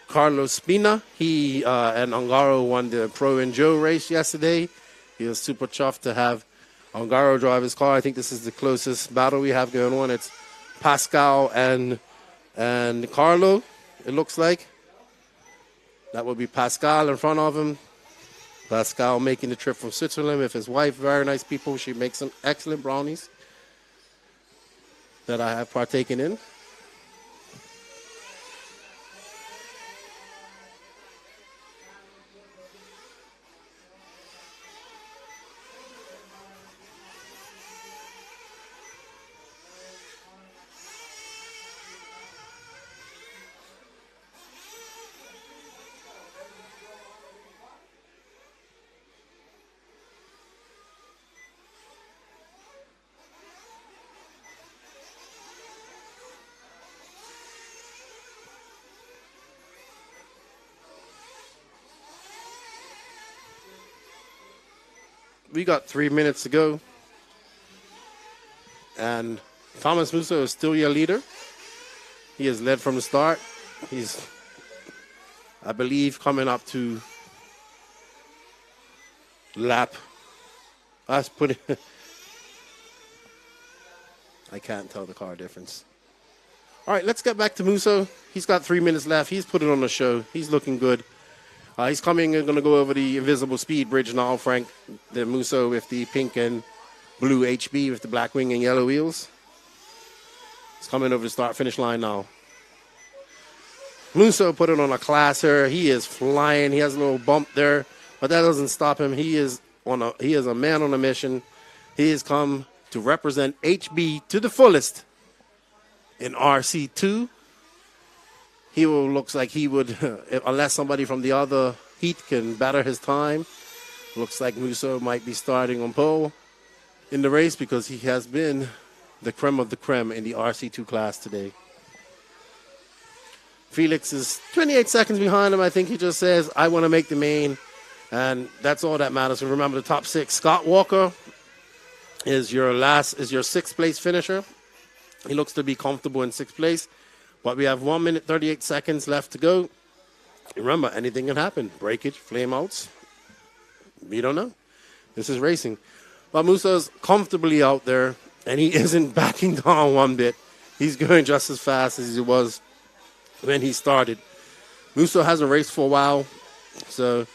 Carlos Spina. He and Ongaro won the Pro and Joe race yesterday. He was super chuffed to have Ongaro drive his car. I think this is the closest battle we have going on. It's Pascal and Carlo, it looks like. That would be Pascal in front of him. Pascal making the trip from Switzerland with his wife. Very nice people. She makes some excellent brownies that I have partaken in. We got 3 minutes to go. And Thomas Musso is still your leader. He has led from the start. He's, I believe, coming up to lap. I was putting. I can't tell the car difference. All right, let's get back to Musso. He's got 3 minutes left. He's putting on a show. He's looking good. He's coming and going to go over the invisible speed bridge now, Frank. The Musso with the pink and blue HB with the black wing and yellow wheels. He's coming over the start-finish line now. Musso put it on a classer. He is flying. He has a little bump there, but that doesn't stop him. He is a man on a mission. He has come to represent HB to the fullest in RC2. He looks like he would, unless somebody from the other heat can better his time. Looks like Musso might be starting on pole in the race because he has been the creme of the creme in the RC2 class today. Felix is 28 seconds behind him. I think he just says, I want to make the main, and that's all that matters. And remember the top six. Scott Walker is your sixth place finisher. He looks to be comfortable in sixth place. But we have 1 minute, 38 seconds left to go. Remember, anything can happen. Breakage, flame outs. We don't know. This is racing. But Musso's comfortably out there, and he isn't backing down one bit. He's going just as fast as he was when he started. Musso hasn't raced for a while, so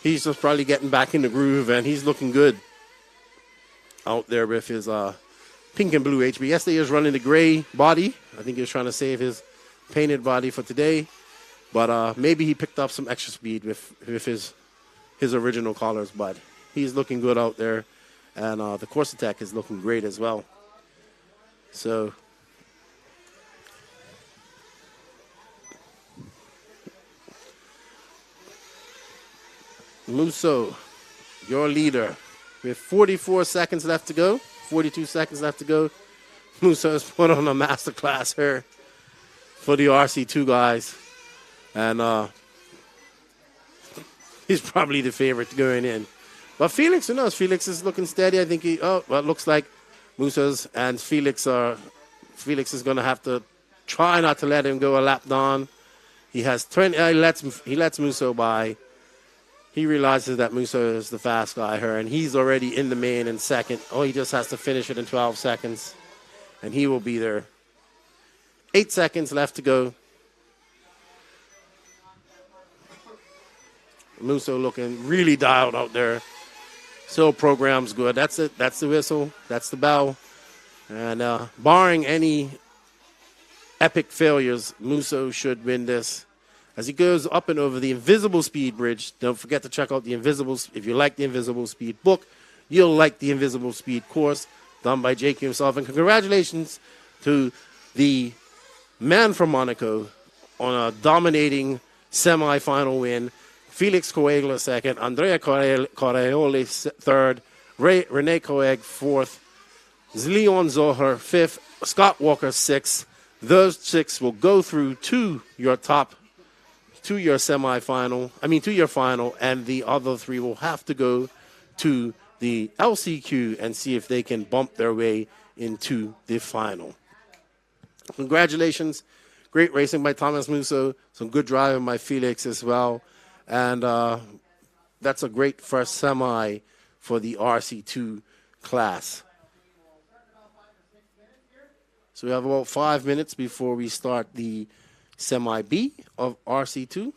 he's just probably getting back in the groove, and he's looking good out there with his pink and blue HB. Yesterday he was running the gray body. I think he was trying to save his painted body for today. But maybe he picked up some extra speed with his original colors. But he's looking good out there. And the course attack is looking great as well. So Musso, your leader, with 44 seconds left to go. 42 seconds left to go. Musso has put on a masterclass here for the RC2 guys. And he's probably the favorite going in. But Felix, who knows? Felix is looking steady. I think it looks like Musso's and Felix is going to have to try not to let him go a lap down. He has 20, he lets Musso by. He realizes that Musso is the fast guy here, and he's already in the main in second. Oh, he just has to finish it in 12 seconds, and he will be there. 8 seconds left to go. Musso looking really dialed out there. So program's good. That's it. That's the whistle. That's the bell. And barring any epic failures, Musso should win this. As he goes up and over the Invisible Speed Bridge, don't forget to check out the Invisible. If you like the Invisible Speed book, you'll like the Invisible Speed course done by Jake himself. And congratulations to the man from Monaco on a dominating semifinal win. Felix Coelho second, Andrea Correoli third, Rene Coeg fourth, Leon Zohar fifth, Scott Walker sixth. Those six will go through to your final, and the other three will have to go to the LCQ and see if they can bump their way into the final. Congratulations. Great racing by Thomas Musso. Some good driving by Felix as well. And that's a great first semi for the RC2 class. So we have about 5 minutes before we start the Semi B of RC2.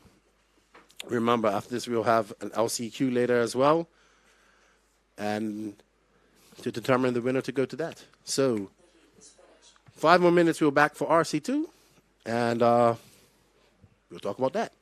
Remember, after this, we'll have an LCQ later as well, and to determine the winner to go to that. So 5 more minutes, we're back for RC2, and we'll talk about that.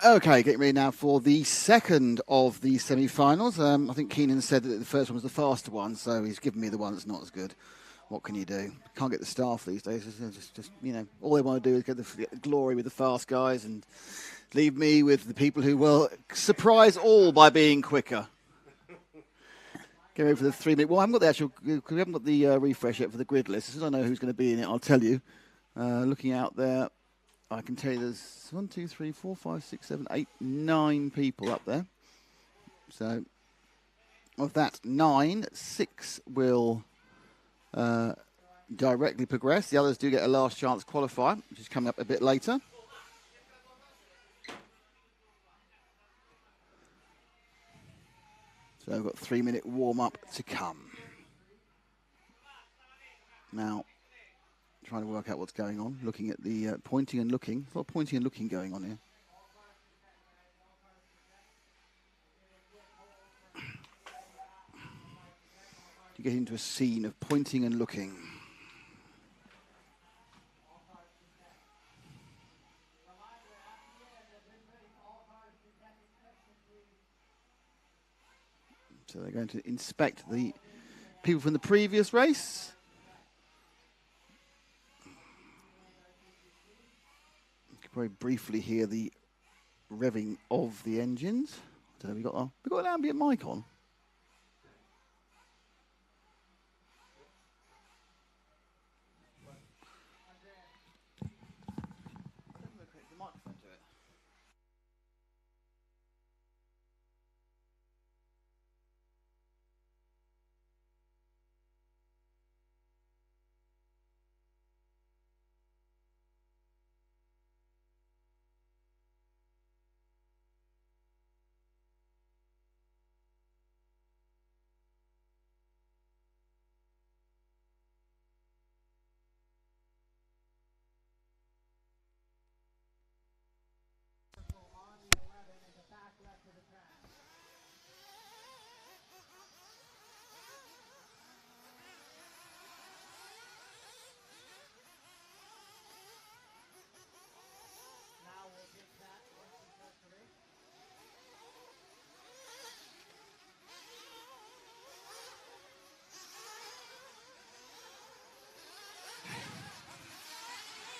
Okay, getting ready now for the second of the semi-finals. I think Keenan said that the first one was the faster one, so he's given me the one that's not as good. What can you do? Can't get the staff these days. Just you know, all they want to do is get the glory with the fast guys and leave me with the people who will surprise all by being quicker. Get ready for the 3 minute. Well, I haven't got the actual. We haven't got the refresh yet for the grid list. As soon as I know who's going to be in it, I'll tell you. Looking out there. I can tell you there's 1, 2, 3, 4, 5, 6, 7, 8, 9 people up there. So, of that 9, 6 will directly progress. The others do get a last chance qualifier, which is coming up a bit later. So, I've got a 3 minute warm up to come. Now, trying to work out what's going on, looking at the pointing and looking. There's a lot of pointing and looking going on here. You get into a scene of pointing and looking. So they're going to inspect the people from the previous race. You can very briefly hear the revving of the engines. I don't know, we got an ambient mic on.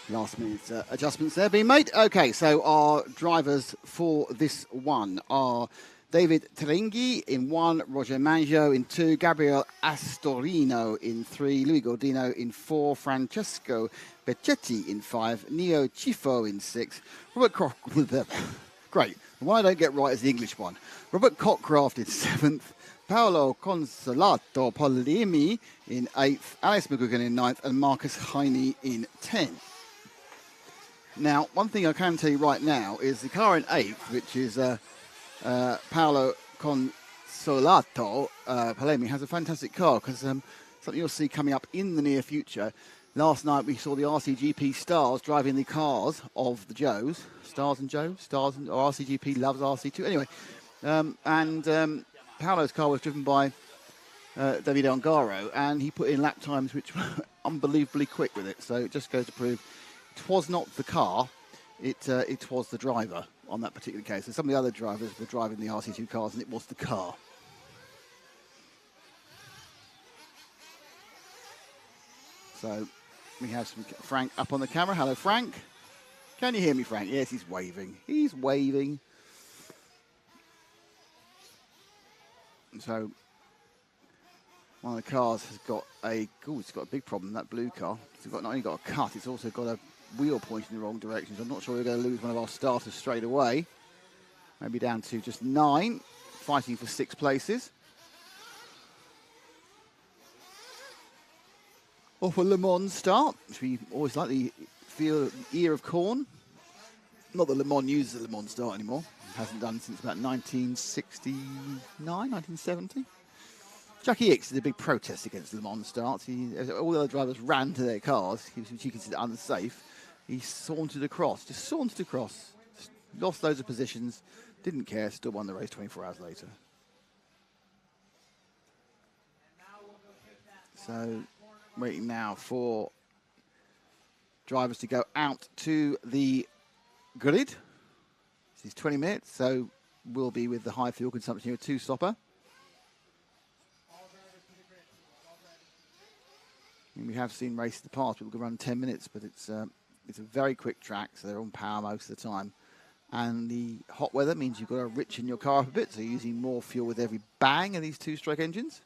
Last minute adjustments there being made. Okay, so our drivers for this one are David Teringhi in 1, Roger Mangio in 2, Gabriel Astorino in 3, Louis Gordino in 4, Francesco Beccetti in 5, Neo Chifo in 6, Robert Great. The one I don't get right is the English one. Robert Cockcraft in 7th, Paolo Consolato Polimi in 8th, Alex McGugan in 9th, and Marcus Heine in 10th. Now, one thing I can tell you right now is the car in 8th, which is Paolo Consolato Polemi, has a fantastic car because something you'll see coming up in the near future. Last night we saw the RCGP stars driving the cars of the Joes. Stars and Joes? Or RCGP loves RC2. Anyway, Paolo's car was driven by David Ongaro, and he put in lap times which were unbelievably quick with it. So it just goes to prove it was not the car, it was the driver on that particular case. So some of the other drivers were driving the RC2 cars, and it was the car. So we have some Frank up on the camera. Hello, Frank. Can you hear me, Frank? Yes, he's waving. He's waving. So one of the cars has got it's got a big problem, that blue car. It's got not only got a cut, it's also got a wheel pointing in the wrong direction. So I'm not sure we're going to lose one of our starters straight away. Maybe down to just 9, fighting for 6 places. Off a Le Mans start, which we always like the feel ear of corn. Not that Le Mans uses a Le Mans start anymore. It hasn't done since about 1969, 1970. Jackie Hicks did a big protest against Le Mans starts. All the other drivers ran to their cars, which he considered unsafe. He sauntered across, just lost loads of positions, didn't care, still won the race 24 hours later. So, waiting now for drivers to go out to the grid. It's 20 minutes, so we'll be with the high fuel consumption here, a two-stopper. And we have seen races in the past, people can run 10 minutes, but it's a very quick track, so they're on power most of the time. And the hot weather means you've got to richen your car up a bit, so you're using more fuel with every bang of these two-stroke engines.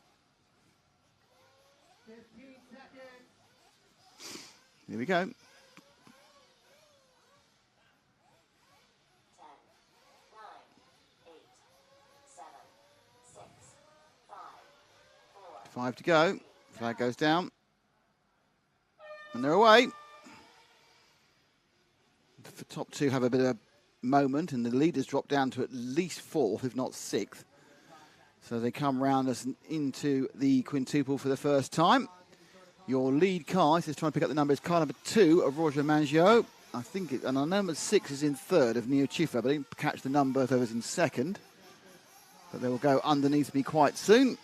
Here we go. 5 to go. Flag goes down. And they're away. The top two have a bit of a moment, and the leaders drop down to at least 4th, if not 6th. So they come round us into the quintuple for the first time. Your lead car, this is trying to pick up the numbers, car number 2 of Roger Mangio. I think and our number 6 is in 3rd of Neo Chifa, but I didn't catch the number if I was in 2nd. But they will go underneath me quite soon.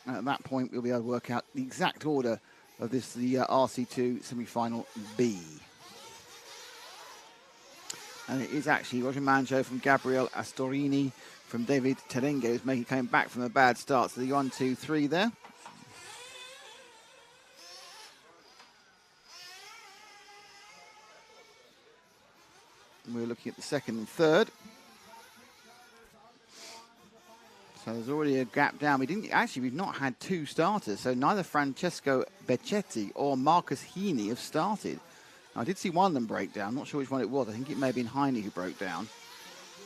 And at that point, we'll be able to work out the exact order of this, the RC2 semi-final B. And it is actually Roger Mangio from Gabriel Astorini from David Terengue, who's came back from a bad start. So the 1, 2, 3 there. We're looking at the 2nd and 3rd. So there's already a gap down. We've not had 2 starters. So neither Francesco Beccetti or Marcus Heaney have started. I did see one of them break down. I'm not sure which one it was. I think it may have been Heaney who broke down.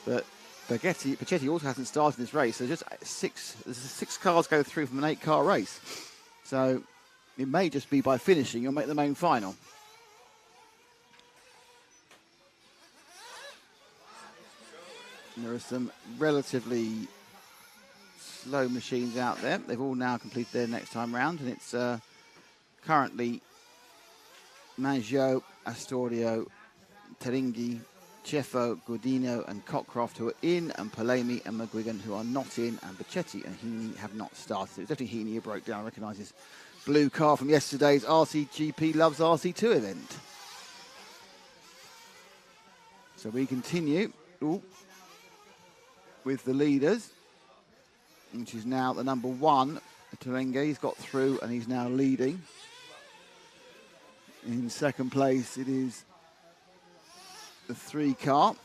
But Beccetti also hasn't started this race. So just 6 cars go through from an 8-car race. So it may just be by finishing you'll make the main final. There are some relatively slow machines out there. They've all now completed their next time round, and it's currently Mangio, Astorio, Teringhi, Ceffo, Godino and Cockcroft who are in, and Palemi and McGuigan who are not in, and Beccetti and Heaney have not started. It's definitely Heaney who broke down. I recognise his blue car from yesterday's RCGP Loves RC2 event. So we continue with the leaders, which is now the number 1. Terengue, he's got through and he's now leading. In 2nd place, it is the 3 car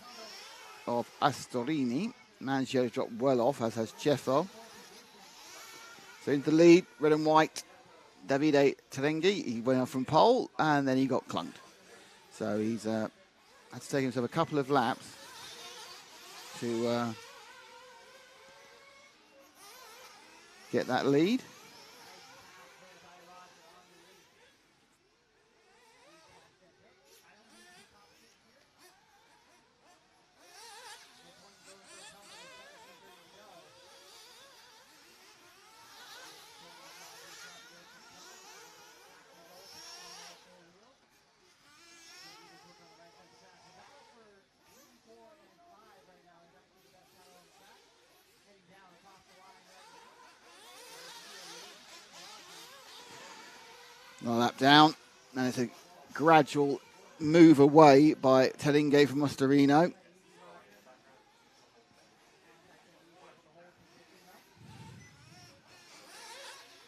of Astorini. Mangio's dropped well off, as has Ceffo. So into the lead, red and white, Davide Terengue. He went off from pole and then he got clunked. So he's had to take himself a couple of laps to get that lead. One lap down, and it's a gradual move away by Terengue from Ostorino.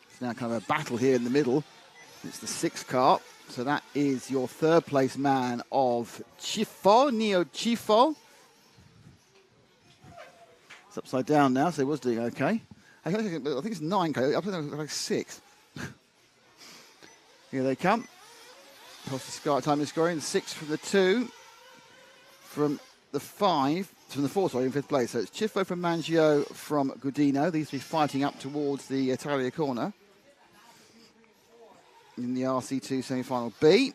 It's now kind of a battle here in the middle. It's the 6th car, so that is your 3rd place man of Ceffo, Neo Ceffo. It's upside down now, so he was doing okay. I think it's 9 car, I think it was like 6. Here they come. Past the start time is scoring. The 6 from the 2. From the 5. From the 4, sorry, in 5th place. So it's Ceffo from Mangio from Godino. These 3 fighting up towards the Italia corner. In the RC2 semi-final B.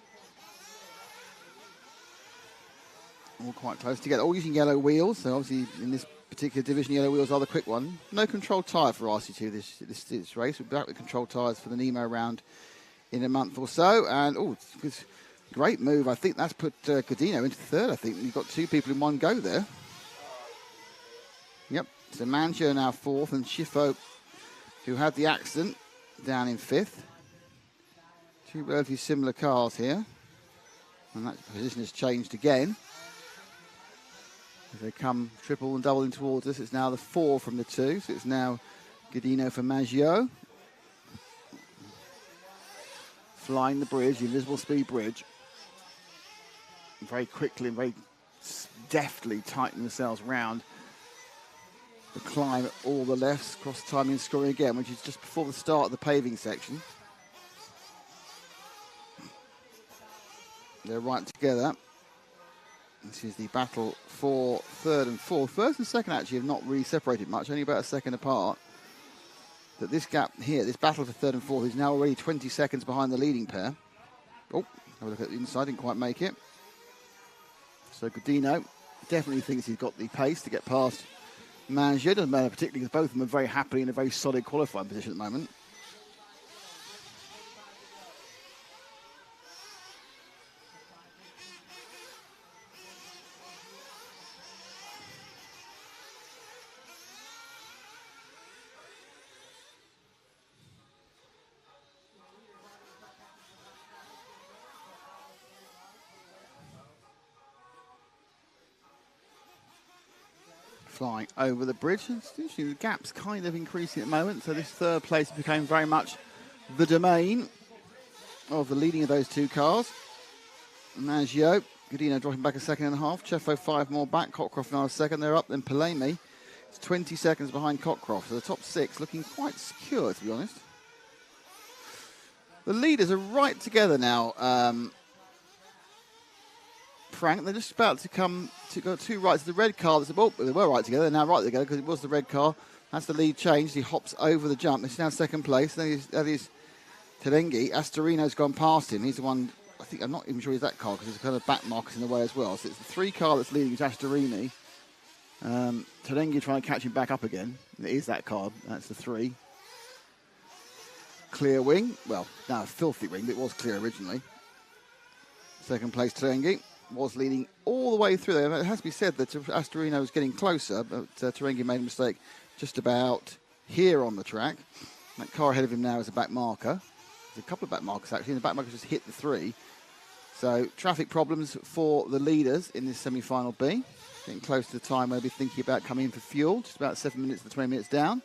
All quite close together. All using yellow wheels. So obviously in this particular division, yellow wheels are the quick one. No controlled tyre for RC2 this race. We'll be back with controlled tyres for the Nemo round in a month or so. And it's a great move. I think that's put Godino into 3rd. I think you've got 2 people in one go there. Yep. So Mangio now 4th, and Ceffo, who had the accident, down in 5th. 2 relatively similar cars here, and that position has changed again. As they come triple and doubling towards us, it's now the 4 from the 2. So it's now Godino for Maggio. Flying the bridge, the invisible speed bridge. Very quickly and very deftly tighten themselves round the climb at all the lefts, cross timing and scoring again, which is just before the start of the paving section. They're right together. This is the battle for third and fourth. First and second actually have not really separated much, only about a second apart. But this gap here, this battle for third and fourth, is now already 20 seconds behind the leading pair. Oh, have a look at the inside, didn't quite make it. So Godino definitely thinks he's got the pace to get past Maggio. Doesn't matter particularly because both of them are very happily in a very solid qualifying position at the moment. Flying over the bridge. The gap's kind of increasing at the moment, so this third place became very much the domain of the leading of those two cars. Maggio, Godino dropping back a second and a half. Ceffo 5 more back. Cockcroft now a second. They're up. Then Pelemi. It's 20 seconds behind Cockcroft. So the top 6 looking quite secure, to be honest. The leaders are right together now. Frank, they're just about to come to go 2 rights. The red car, they were right together. They're now right together because it was the red car. That's the lead change. He hops over the jump. It's now second place. That is Terengi. Astorino's gone past him. He's the one, I think, I'm not even sure he's that car because there's kind of back markers in the way as well. So it's the 3 car that's leading, it's Astorini. Terengi trying to catch him back up again. It is that car. That's the 3. Clear wing. Well, now a filthy wing, but it was clear originally. Second place, Terengi. Was leading all the way through there. It has to be said that Astorino was getting closer, but Terengi made a mistake just about here on the track. That car ahead of him now is a back marker. There's a couple of back markers actually, and the back markers just hit the 3. So traffic problems for the leaders in this semi-final B. Getting close to the time where they'll be thinking about coming in for fuel. Just about 7 minutes to 20 minutes down.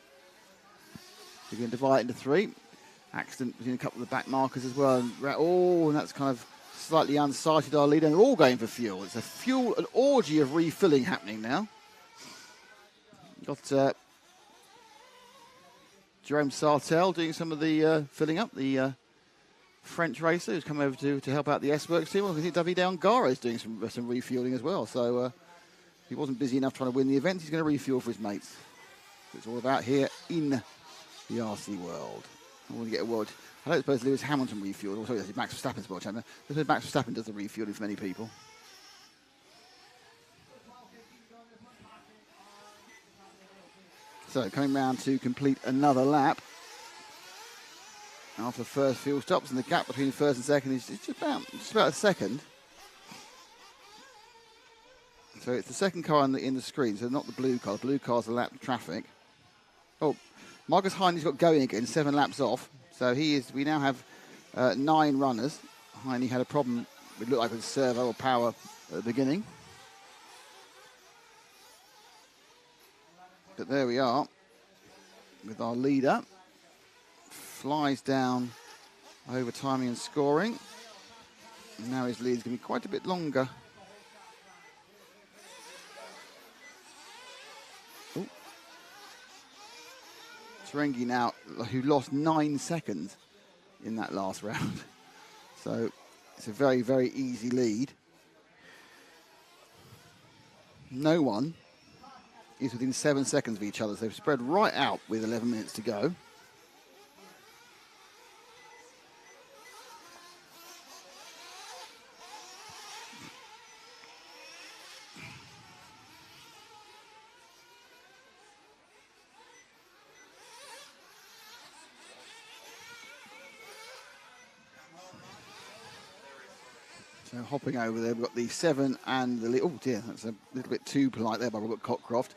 You're going to divide it into 3. Accident between a couple of the back markers as well. And that's kind of slightly unsighted our leader, and they're all going for fuel. It's an orgy of refilling happening now. Got Jerome Sartel doing some of the filling up, the French racer who's come over to help out the S-Works team. I think Davide Angara is doing some refueling as well. So if he wasn't busy enough trying to win the event, he's going to refuel for his mates. It's all about here in the RC world. I want to get a word. I don't suppose Lewis Hamilton refueled. Also, that's Max Verstappen's world champion. I suppose Max Verstappen does the refueling for many people. So, coming round to complete another lap. After the first fuel stops, and the gap between first and second is just about a second. So, it's the second car in the screen, so not the blue car. The blue car's the lap traffic. Oh, Marcus Heine's got going again, 7 laps off. So we now have 9 runners. Heine had a problem, it looked like with servo or power at the beginning. But there we are with our leader. Flies down over timing and scoring. And now his lead's going to be quite a bit longer. Terengi now, who lost 9 seconds in that last round. So it's a very, very easy lead. No one is within 7 seconds of each other. So they've spread right out with 11 minutes to go. So hopping over there, we've got the 7 and the... Oh dear, that's a little bit too polite there by Robert Cockcroft.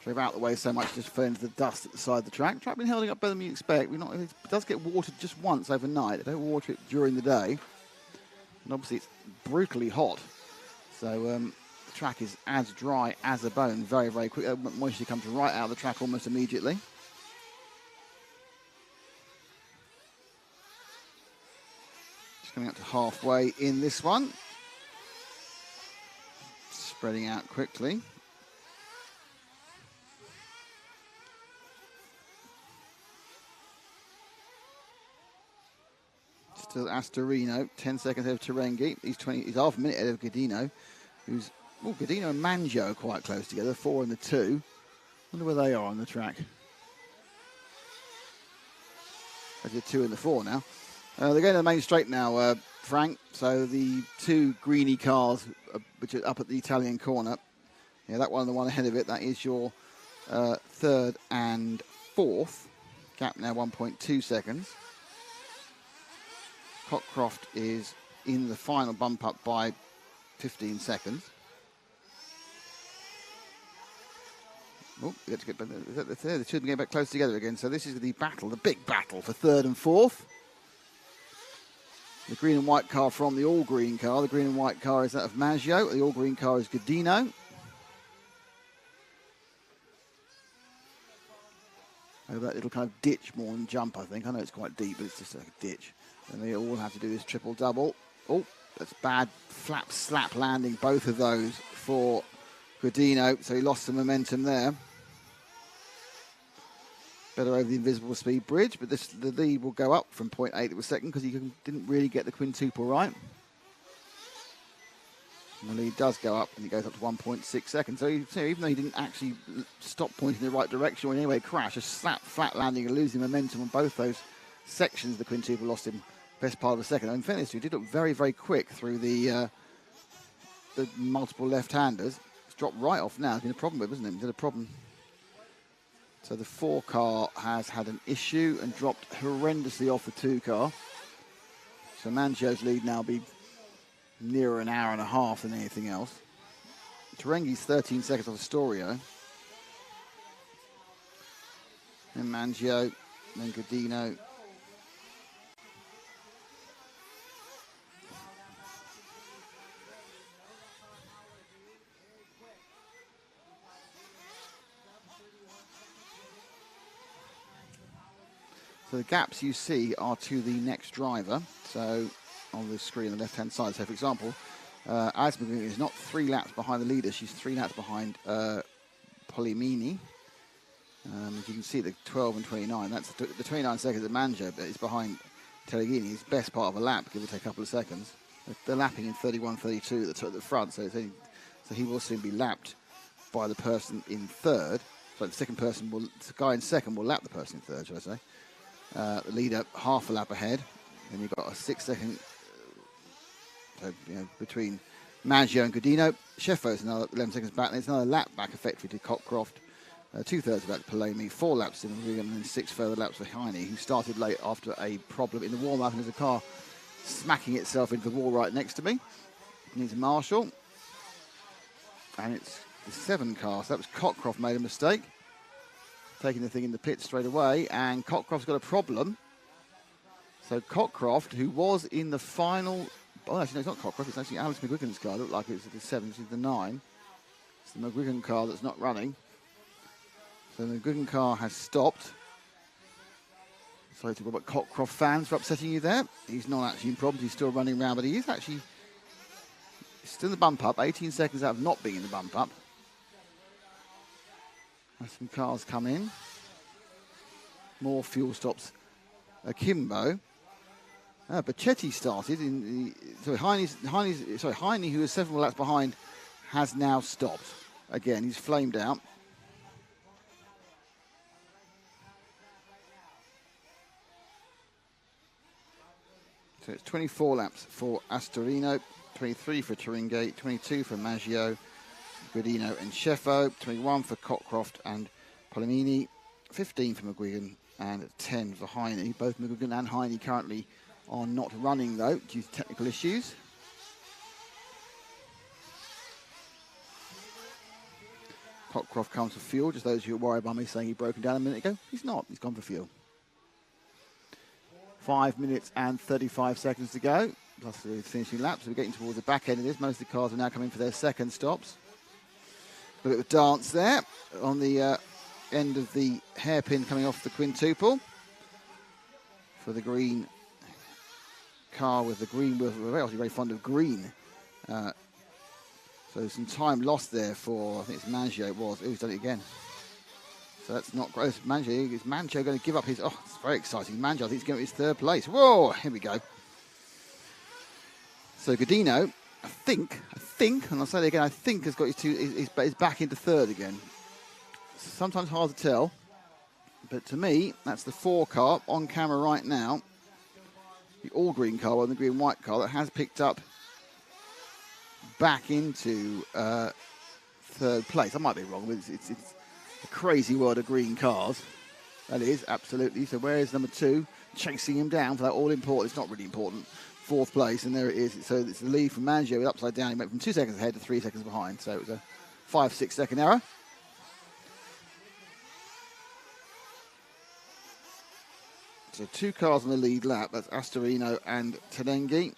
Drove out the way so much, just fell into the dust at the side of the track. Track been holding up better than you expect. It does get watered just once overnight. They don't water it during the day. And obviously it's brutally hot. So The track is as dry as a bone, very, very quick. Moisture comes right out of the track almost immediately. Just coming up to halfway in this one. Spreading out quickly. Still Astorino, 10 seconds ahead of Terengi. He's half a minute ahead of Godino, who's, Godino and Mangio are quite close together, 4 and the 2. Wonder where they are on the track. There's the 2 and the 4 now. They're going to the main straight now, Frank. So the 2 greeny cars, which are up at the Italian corner. Yeah, that one, the one ahead of it, that is your 3rd and 4th. Gap now 1.2 seconds. Cockcroft is in the final bump up by 15 seconds. Oh, let's get back. The two of them getting back close together again. So this is the battle, the big battle for 3rd and 4th. The green and white car from the all-green car. The green and white car is that of Maggio. The all-green car is Godino. Over that little kind of ditch more than jump, I think. I know it's quite deep, but it's just like a ditch. And they all have to do this triple-double. Oh, that's bad slap landing, both of those for Godino. So he lost some momentum there. Better over the invisible speed bridge, but the lead will go up from 0.8 to a second because he didn't really get the quintuple right. And the lead does go up, and it goes up to 1.6 seconds. So even though he didn't actually stop pointing in the right direction or in any way crash, a flat landing and losing momentum on both those sections, the quintuple lost him best part of a second. In fairness, he did look very, very quick through the multiple left-handers. It's dropped right off now. It's been a problem with, isn't it? It's been a problem. So the 4 car has had an issue and dropped horrendously off the 2 car. So Mangio's lead now be nearer an hour and a half than anything else. Terengi's 13 seconds off Astorio. Then Mangio, then Godino. So the gaps you see are to the next driver. So on the screen on the left-hand side. So for example, Alice McGuigan is not 3 laps behind the leader. She's 3 laps behind Polimini. As you can see, the 12 and 29. That's the 29 seconds of Mangio, but it's behind Telegini. His best part of a lap, give or take a couple of seconds. They're lapping in 31.32 at the front, so he will soon be lapped by the person in 3rd. So the guy in 2nd will lap the person in 3rd, shall I say. The leader half a lap ahead. Then you've got a 6-second between Maggio and Godino. Sheffo's another 11 seconds back. And it's another lap back effectively to Cockcroft. 2/3 back to Palomi. 4 laps in Wigan, and then 6 further laps for Heine, who started late after a problem in the warm-up, and there's a car smacking itself into the wall right next to me. Needs a marshal. And it's the 7 car. So that was Cockcroft made a mistake. Taking the thing in the pit straight away, and Cockcroft's got a problem. So Cockcroft, who was in the final... Oh, actually, no, it's not Cockcroft. It's actually Alex McGuigan's car. It looked like it was the 7, it's the 9. It's the McGuigan car that's not running. So the McGuigan car has stopped. Sorry to about Cockcroft fans for upsetting you there. He's not actually in problems. He's still running around, but he is actually still in the bump up. 18 seconds out of not being in the bump up. As some cars come in. More fuel stops. Akimbo. Bacchetti started in the... Heine, who was 7 laps behind, has now stopped. Again, he's flamed out. So it's 24 laps for Astorino, 23 for Turingate, 22 for Maggio, Godino and Sheffo, 21 for Cockcroft and Polimini, 15 for McGuigan and 10 for Heine. Both McGuigan and Heine currently are not running though due to technical issues. Cockcroft comes for fuel. Just those who are worried about me saying he'd broken down a minute ago. He's not. He's gone for fuel. 5 minutes and 35 seconds to go. plus the finishing laps. We're getting towards the back end of this. Most of the cars are now coming for their second stops. A bit of dance there on the end of the hairpin coming off the quintuple for the green car with the green wheels. We're obviously very fond of green. So some time lost there for, I think it's Mangio it was. Oh, he's done it again. So that's not great. Is Mangio going to give up his... Oh, it's very exciting. Mangio, I think, he's going to his third place. Whoa, here we go. So Godino, I think, and I'll say it again, I think has got his back into third again. Sometimes hard to tell. But to me, that's the 4 car on camera right now. The all-green car, and the green-white car that has picked up back into third place. I might be wrong, but it's a crazy world of green cars. That is, absolutely. So where is number 2? Chasing him down for that all-important, it's not really important, 4th place, and there it is. So it's the lead from Mangio with upside down. He went from 2 seconds ahead to 3 seconds behind. So it was a 5-6 second error. So 2 cars on the lead lap. That's Astorino and Tenengi.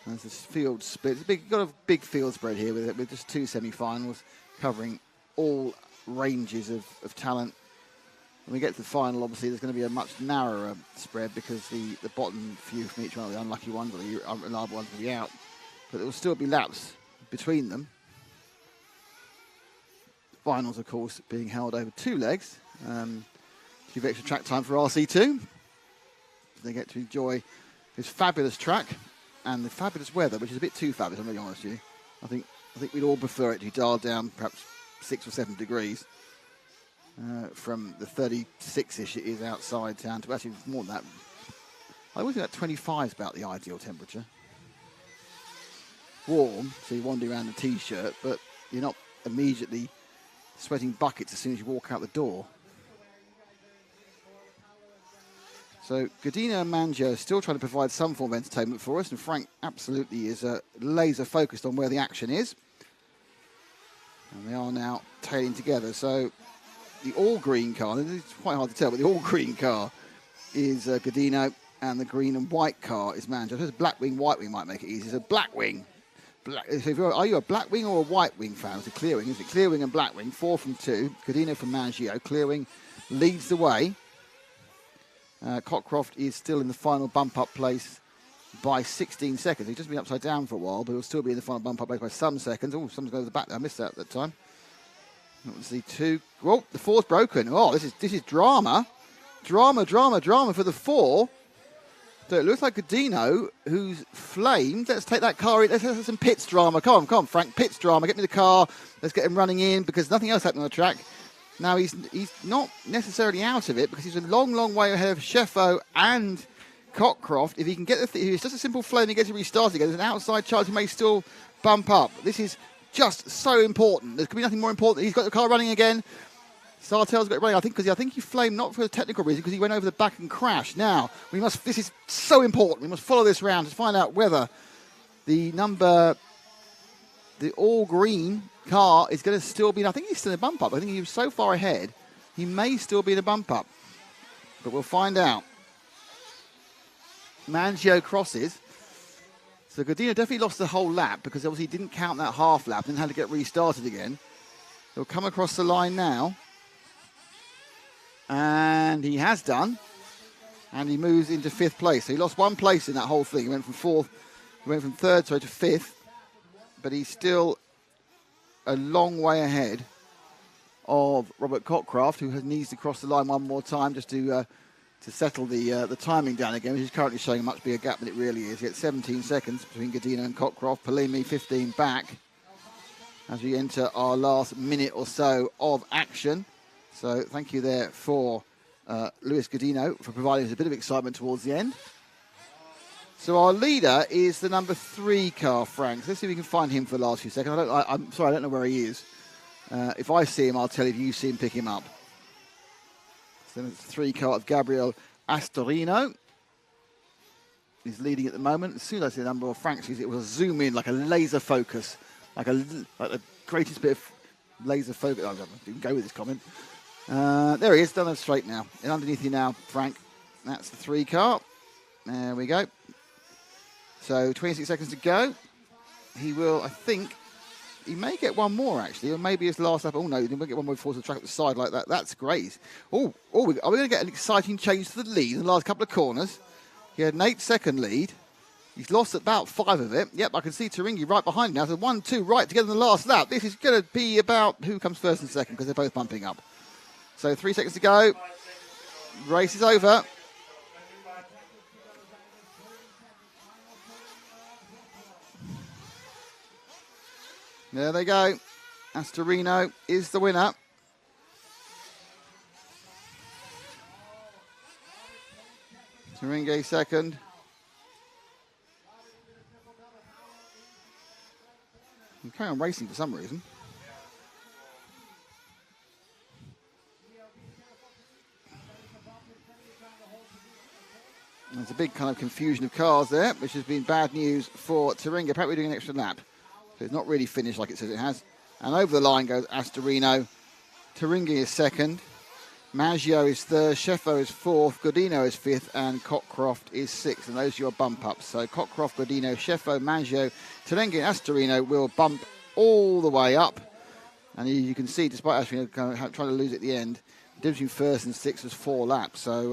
There's this field split. It's got a big field spread here with just 2 semi-finals covering all ranges of talent. When we get to the final, obviously, there's going to be a much narrower spread because the bottom few from each one of the unlucky ones or the unreliable ones will be out. But there will still be laps between them. Finals, of course, being held over 2 legs. Give extra track time for RC2. They get to enjoy this fabulous track and the fabulous weather, which is a bit too fabulous, I'm really honest with you. I think we'd all prefer it to be dialed down perhaps 6 or 7 degrees from the 36-ish it is outside town to actually more than that. I always think that 25 is about the ideal temperature. Warm, so you're wandering around in a t-shirt, but you're not immediately sweating buckets as soon as you walk out the door. So Godino and Mangio are still trying to provide some form of entertainment for us, and Frank absolutely is laser focused on where the action is. And they are now tailing together. So the all-green car, it's quite hard to tell, but the all-green car is Godino, and the green and white car is Mangio. I suppose black wing, white wing might make it easy. So black wing. So are you a black wing or a white wing fan? It's a clear wing, is it? Clear wing and black wing, 4 from 2. Godino from Mangio. Clear wing leads the way. Cockcroft is still in the final bump-up place by 16 seconds. He's just been upside down for a while, but he'll still be in the final bump-up place by some seconds. Oh, someone's going to the back there. I missed that at that time. Let's see, 2. Oh, the 4's broken. Oh, this is drama. Drama for the 4. So it looks like Godino, who's flamed. Let's take that car in. Let's have some pits drama. Come on, Frank. Pits drama. Get me the car. Let's get him running in because nothing else happened on the track. Now, he's not necessarily out of it because he's a long way ahead of Sheffo and Cockcroft. If he can get if it's just a simple flame, he gets it restarted again. There's an outside chance he may still bump up. This is just so important. There could be nothing more important. He's got the car running again. Sartell's got it running, I think he flamed not for a technical reason, because he went over the back and crashed. Now, this is so important. We must follow this round to find out whether the all-green car is going to still be, I think he's still in a bump up. I think he was so far ahead, he may still be in a bump up. But we'll find out. Mangio crosses. So Godino definitely lost the whole lap because obviously he didn't count that half lap and had to get restarted again. He'll come across the line now. And he has done. And he moves into 5th place. So he lost 1 place in that whole thing. He went from 3rd to 5th. But he's still a long way ahead of Robert Cockcroft, who needs to cross the line one more time just to settle the timing down again, which is currently showing a much bigger gap than it really is. He gets 17 seconds between Godino and Cockcroft. Polimi 15 back as we enter our last minute or so of action. So thank you there for Luis Godino for providing us a bit of excitement towards the end. So our leader is the number 3 car, Frank. Let's see if we can find him for the last few seconds. I'm sorry, I don't know where he is. If I see him, I'll tell you if you see him, pick him up. So it's the 3 car of Gabriel Astorino. He's leading at the moment. As soon as I see the number of Frank's, it will zoom in like a laser focus, like the greatest bit of laser focus. I didn't go with this comment. There he is, done it straight now. And underneath you now, Frank. That's the 3 car. There we go. So 26 seconds to go. He will, I think, he may get one more actually, or maybe his last lap. Oh no, he might get one more before the track at the side like that. That's great. Are we going to get an exciting change to the lead in the last couple of corners? He had an 8-second lead. He's lost about 5 of it. Yep, I can see Turingi right behind him now. So 1, 2 right together in the last lap. This is going to be about who comes first and second because they're both bumping up. So 3 seconds to go. Race is over. There they go. Astorino is the winner. Turingi second. I'm carrying on racing for some reason. There's a big kind of confusion of cars there, which has been bad news for Turingi. Apparently doing an extra lap. So it's not really finished like it says it has. And over the line goes Astorino. Turingi is second. Maggio is third. Sheffo is fourth. Godino is fifth. And Cockcroft is sixth. And those are your bump ups. So Cockcroft, Godino, Sheffo, Maggio, Turingi and Astorino will bump all the way up. And you can see, despite Astorino kind of trying to lose at the end, the difference between first and sixth was 4 laps. So